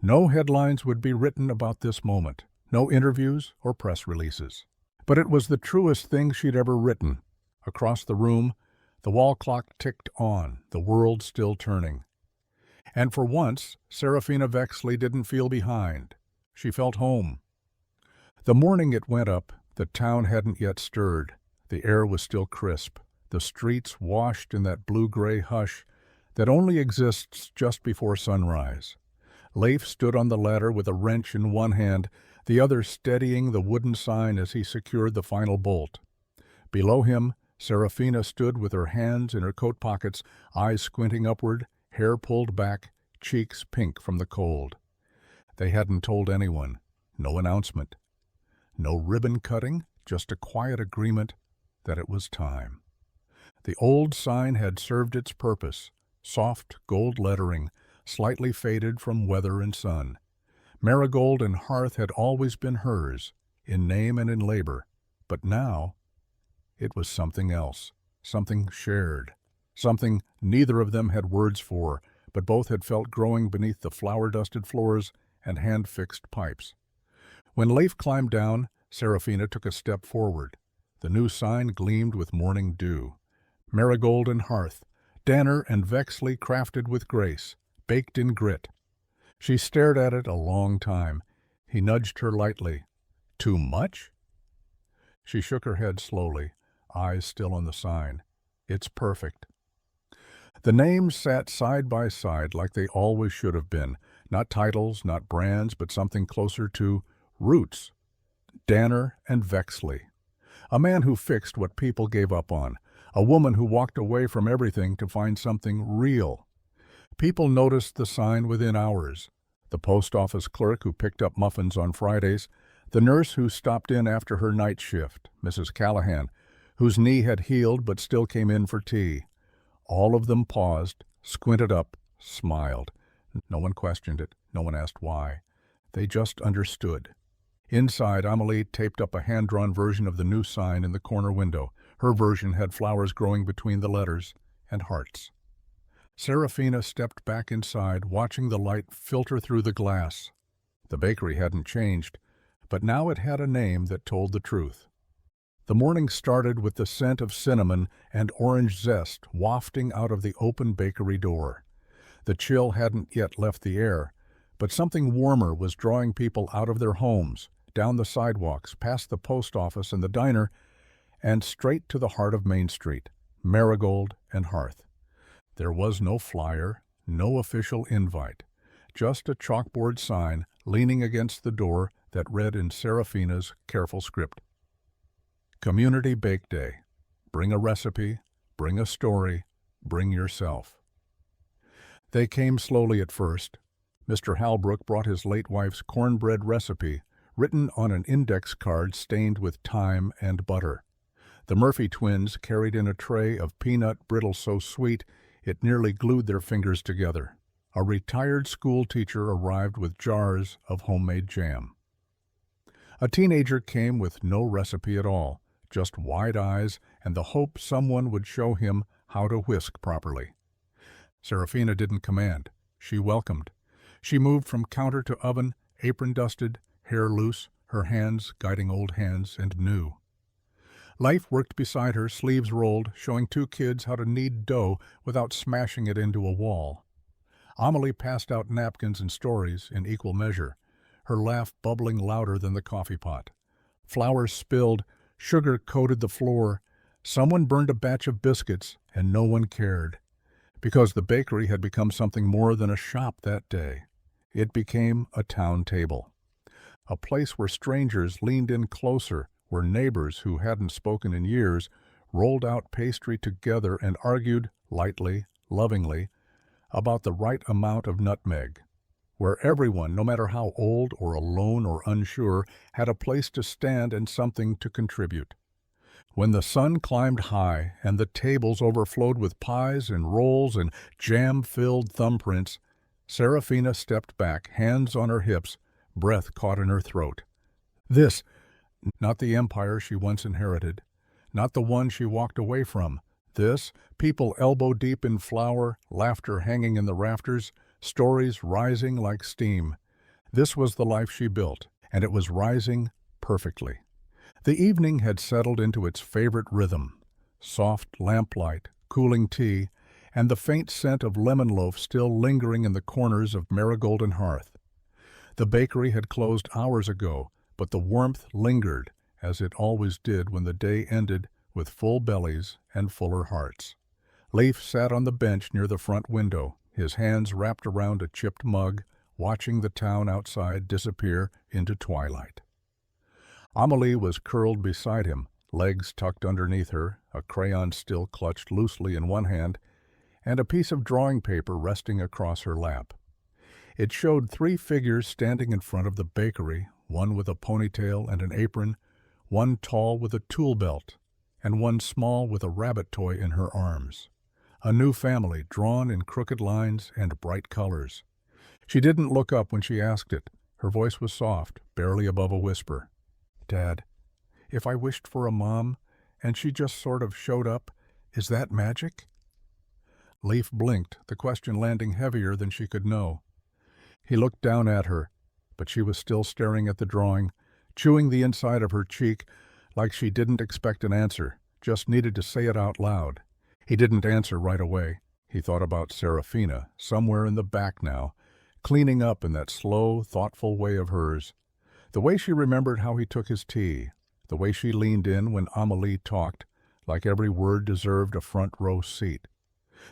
A: No headlines would be written about this moment, no interviews or press releases. But it was the truest thing she'd ever written. Across the room, the wall clock ticked on, the world still turning. And for once, Serafina Vexley didn't feel behind. She felt home. The morning it went up, the town hadn't yet stirred. The air was still crisp, the streets washed in that blue-gray hush that only exists just before sunrise. Leif stood on the ladder with a wrench in one hand, the other steadying the wooden sign as he secured the final bolt. Below him, Serafina stood with her hands in her coat pockets, eyes squinting upward, hair pulled back, cheeks pink from the cold. They hadn't told anyone. No announcement. No ribbon cutting, just a quiet agreement that it was time. The old sign had served its purpose, soft gold lettering, slightly faded from weather and sun. Marigold and hearth had always been hers, in name and in labor, but now it was something else, something shared, something neither of them had words for, but both had felt growing beneath the flower-dusted floors and hand-fixed pipes. When Leif climbed down, Serafina took a step forward. The new sign gleamed with morning dew. Marigold and hearth, Danner and Vexley crafted with grace, baked in grit. She stared at it a long time. He nudged her lightly. Too much? She shook her head slowly, eyes still on the sign. It's perfect. The names sat side by side like they always should have been. Not titles, not brands, but something closer to roots. Danner and Vexley. A man who fixed what people gave up on. A woman who walked away from everything to find something real. People noticed the sign within hours. The post office clerk who picked up muffins on Fridays, the nurse who stopped in after her night shift, Mrs. Callahan, whose knee had healed but still came in for tea. All of them paused, squinted up, smiled. No one questioned it. No one asked why. They just understood. Inside, Amelie taped up a hand-drawn version of the new sign in the corner window. Her version had flowers growing between the letters and hearts. Serafina stepped back inside, watching the light filter through the glass. The bakery hadn't changed, but now it had a name that told the truth. The morning started with the scent of cinnamon and orange zest wafting out of the open bakery door. The chill hadn't yet left the air, but something warmer was drawing people out of their homes, down the sidewalks, past the post office and the diner, and straight to the heart of Main Street, Marigold and Hearth. There was no flyer, no official invite, just a chalkboard sign leaning against the door that read in Serafina's careful script. Community Bake Day. Bring a recipe, bring a story, bring yourself. They came slowly at first. Mr. Halbrook brought his late wife's cornbread recipe, written on an index card stained with thyme and butter. The Murphy twins carried in a tray of peanut brittle so sweet it nearly glued their fingers together. A retired school teacher arrived with jars of homemade jam. A teenager came with no recipe at all, just wide eyes and the hope someone would show him how to whisk properly. Serafina didn't command. She welcomed. She moved from counter to oven, apron dusted, hair loose, her hands guiding old hands and new. Life worked beside her, sleeves rolled, showing two kids how to knead dough without smashing it into a wall. Amelie passed out napkins and stories in equal measure, her laugh bubbling louder than the coffee pot. Flour spilled, sugar coated the floor. Someone burned a batch of biscuits, and no one cared. Because the bakery had become something more than a shop that day. It became a town table. A place where strangers leaned in closer, where neighbors who hadn't spoken in years rolled out pastry together and argued, lightly, lovingly, about the right amount of nutmeg. Where everyone, no matter how old or alone or unsure, had a place to stand and something to contribute. When the sun climbed high and the tables overflowed with pies and rolls and jam-filled thumbprints, Serafina stepped back, hands on her hips, breath caught in her throat. This, not the empire she once inherited, not the one she walked away from. This, people elbow-deep in flour, laughter hanging in the rafters, stories rising like steam. This was the life she built, and it was rising perfectly. The evening had settled into its favorite rhythm, soft lamplight, cooling tea, and the faint scent of lemon loaf still lingering in the corners of Marigolden hearth. The bakery had closed hours ago, but the warmth lingered, as it always did when the day ended with full bellies and fuller hearts. Leif sat on the bench near the front window, his hands wrapped around a chipped mug, watching the town outside disappear into twilight. Amelie was curled beside him, legs tucked underneath her, a crayon still clutched loosely in one hand, and a piece of drawing paper resting across her lap. It showed three figures standing in front of the bakery, one with a ponytail and an apron, one tall with a tool belt, and one small with a rabbit toy in her arms. A new family drawn in crooked lines and bright colors. She didn't look up when she asked it. Her voice was soft, barely above a whisper. Dad, if I wished for a mom, and she just sort of showed up, is that magic? Leif blinked, the question landing heavier than she could know. He looked down at her, but she was still staring at the drawing, chewing the inside of her cheek like she didn't expect an answer, just needed to say it out loud. He didn't answer right away. He thought about Serafina, somewhere in the back now, cleaning up in that slow, thoughtful way of hers. The way she remembered how he took his tea, the way she leaned in when Amelie talked, like every word deserved a front-row seat.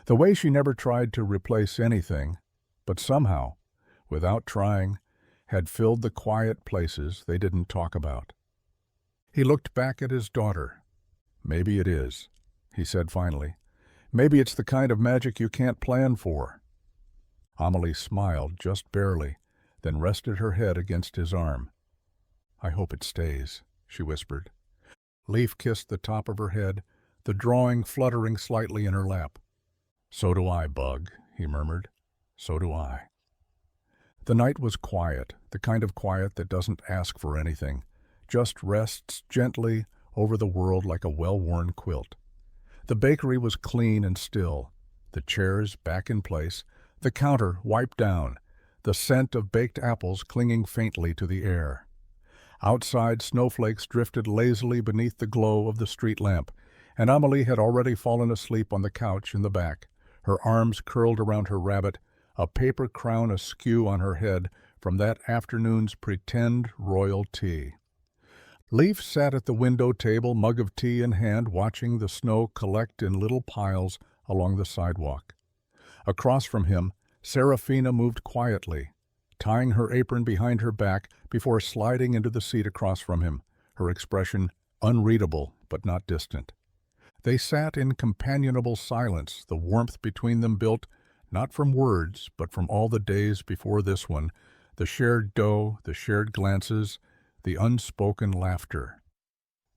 A: The way she never tried to replace anything, but somehow, without trying, had filled the quiet places they didn't talk about. He looked back at his daughter. Maybe it is, he said finally. Maybe it's the kind of magic you can't plan for. Amelie smiled, just barely, then rested her head against his arm. I hope it stays, she whispered. Leif kissed the top of her head, the drawing fluttering slightly in her lap. So do I, Bug, he murmured. So do I. The night was quiet, the kind of quiet that doesn't ask for anything, just rests gently over the world like a well-worn quilt. The bakery was clean and still, the chairs back in place, the counter wiped down, the scent of baked apples clinging faintly to the air. Outside, snowflakes drifted lazily beneath the glow of the street lamp, and Amelie had already fallen asleep on the couch in the back, her arms curled around her rabbit, a paper crown askew on her head from that afternoon's pretend royal tea. Leif sat at the window table, mug of tea in hand, watching the snow collect in little piles along the sidewalk. Across from him, Serafina moved quietly, tying her apron behind her back before sliding into the seat across from him, her expression unreadable but not distant. They sat in companionable silence, the warmth between them built not from words but from all the days before this one, the shared dough, the shared glances, the unspoken laughter.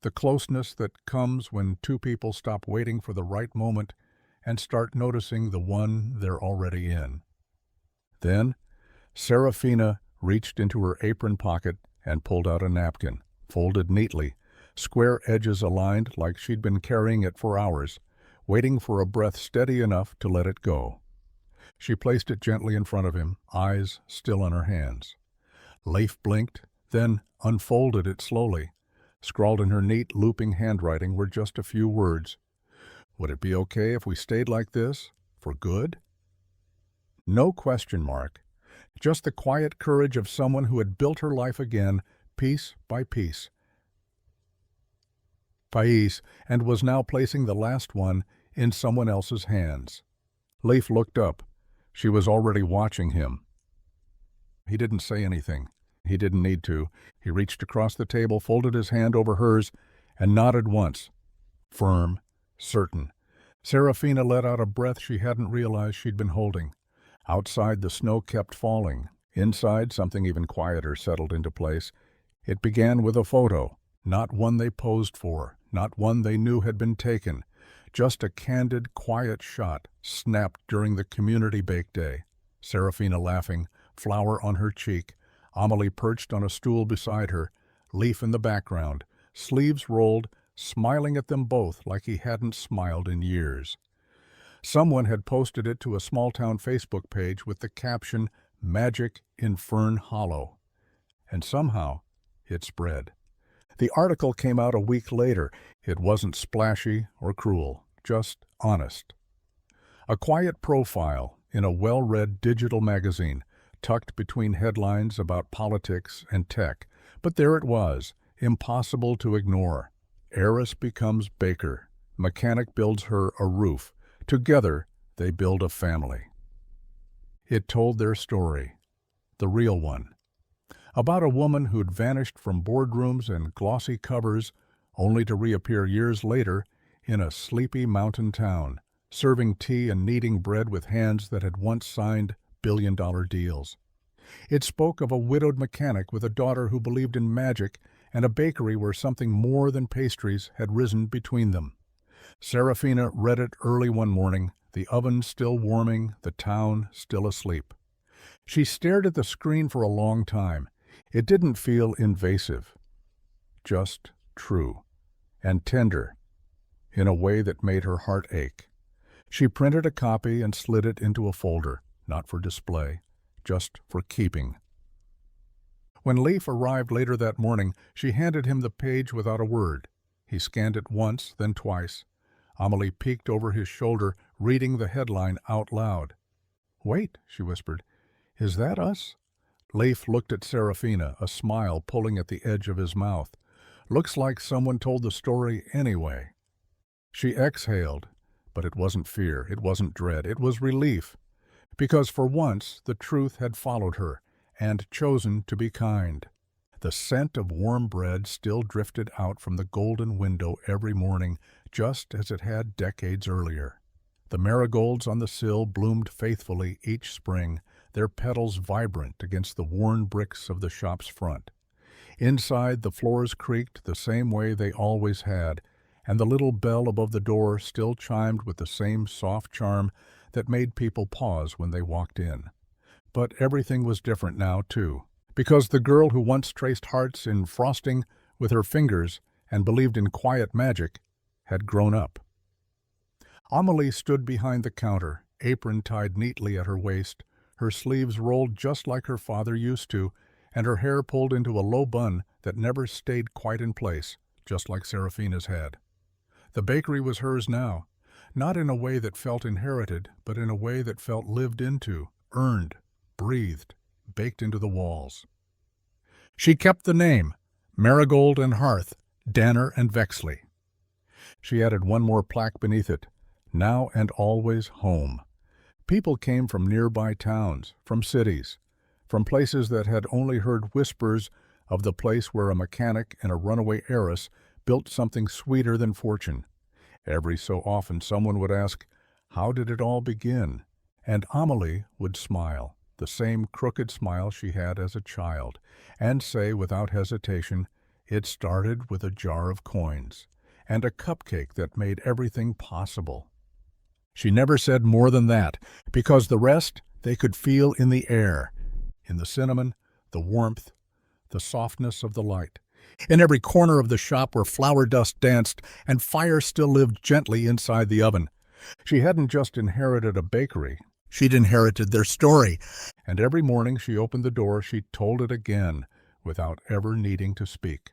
A: the closeness that comes when two people stop waiting for the right moment and start noticing the one they're already in. Then, Serafina reached into her apron pocket and pulled out a napkin, folded neatly, square edges aligned like she'd been carrying it for hours, waiting for a breath steady enough to let it go. She placed it gently in front of him, eyes still on her hands. Leif blinked, then unfolded it slowly. Scrawled in her neat, looping handwriting were just a few words. Would it be okay if we stayed like this? For good? No question mark. Just the quiet courage of someone who had built her life again, piece by piece. And was now placing the last one in someone else's hands. Leif looked up. She was already watching him. He didn't say anything. He didn't need to. He reached across the table, folded his hand over hers, and nodded once. Firm, certain. Serafina let out a breath she hadn't realized she'd been holding. Outside, the snow kept falling. Inside, something even quieter settled into place. It began with a photo, not one they posed for, not one they knew had been taken, just a candid, quiet shot snapped during the community bake day. Serafina laughing, flower on her cheek, Amelie perched on a stool beside her, Leif in the background, sleeves rolled, smiling at them both like he hadn't smiled in years. Someone had posted it to a small-town Facebook page with the caption, "Magic in Fern Hollow." And somehow, it spread. The article came out a week later. It wasn't splashy or cruel, just honest. A quiet profile in a well-read digital magazine, tucked between headlines about politics and tech. But there it was, impossible to ignore. Heiress becomes baker. Mechanic builds her a roof. Together, they build a family. It told their story, the real one, about a woman who'd vanished from boardrooms and glossy covers only to reappear years later in a sleepy mountain town, serving tea and kneading bread with hands that had once signed billion-dollar deals. It spoke of a widowed mechanic with a daughter who believed in magic and a bakery where something more than pastries had risen between them. Serafina read it early one morning, the oven still warming, the town still asleep. She stared at the screen for a long time. It didn't feel invasive, just true and tender in a way that made her heart ache. She printed a copy and slid it into a folder, not for display, just for keeping. When Leif arrived later that morning, she handed him the page without a word. He scanned it once, then twice. Amelie peeked over his shoulder, reading the headline out loud. "Wait," she whispered. "Is that us?" Leif looked at Serafina, a smile pulling at the edge of his mouth. "Looks like someone told the story anyway." She exhaled, but it wasn't fear, it wasn't dread, it was relief. Because for once the truth had followed her, and chosen to be kind. The scent of warm bread still drifted out from the golden window every morning, just as it had decades earlier. The marigolds on the sill bloomed faithfully each spring, their petals vibrant against the worn bricks of the shop's front. Inside, the floors creaked the same way they always had, and the little bell above the door still chimed with the same soft charm that made people pause when they walked in. But everything was different now, too, because the girl who once traced hearts in frosting with her fingers and believed in quiet magic had grown up. Amelie stood behind the counter, apron tied neatly at her waist, her sleeves rolled just like her father used to, and her hair pulled into a low bun that never stayed quite in place, just like Serafina's had. The bakery was hers now, not in a way that felt inherited, but in a way that felt lived into, earned, breathed, baked into the walls. She kept the name, Marigold and Hearth, Danner and Vexley. She added one more plaque beneath it, now and always home. People came from nearby towns, from cities, from places that had only heard whispers of the place where a mechanic and a runaway heiress built something sweeter than fortune. Every so often someone would ask, "How did it all begin?" And Amelie would smile, the same crooked smile she had as a child, and say without hesitation, It started with a jar of coins and a cupcake that made everything possible. She never said more than that, because the rest they could feel in the air, in the cinnamon, the warmth, the softness of the light, in every corner of the shop where flour dust danced and fire still lived gently inside the oven. She hadn't just inherited a bakery, she'd inherited their story, and every morning she opened the door, she told it again, without ever needing to speak.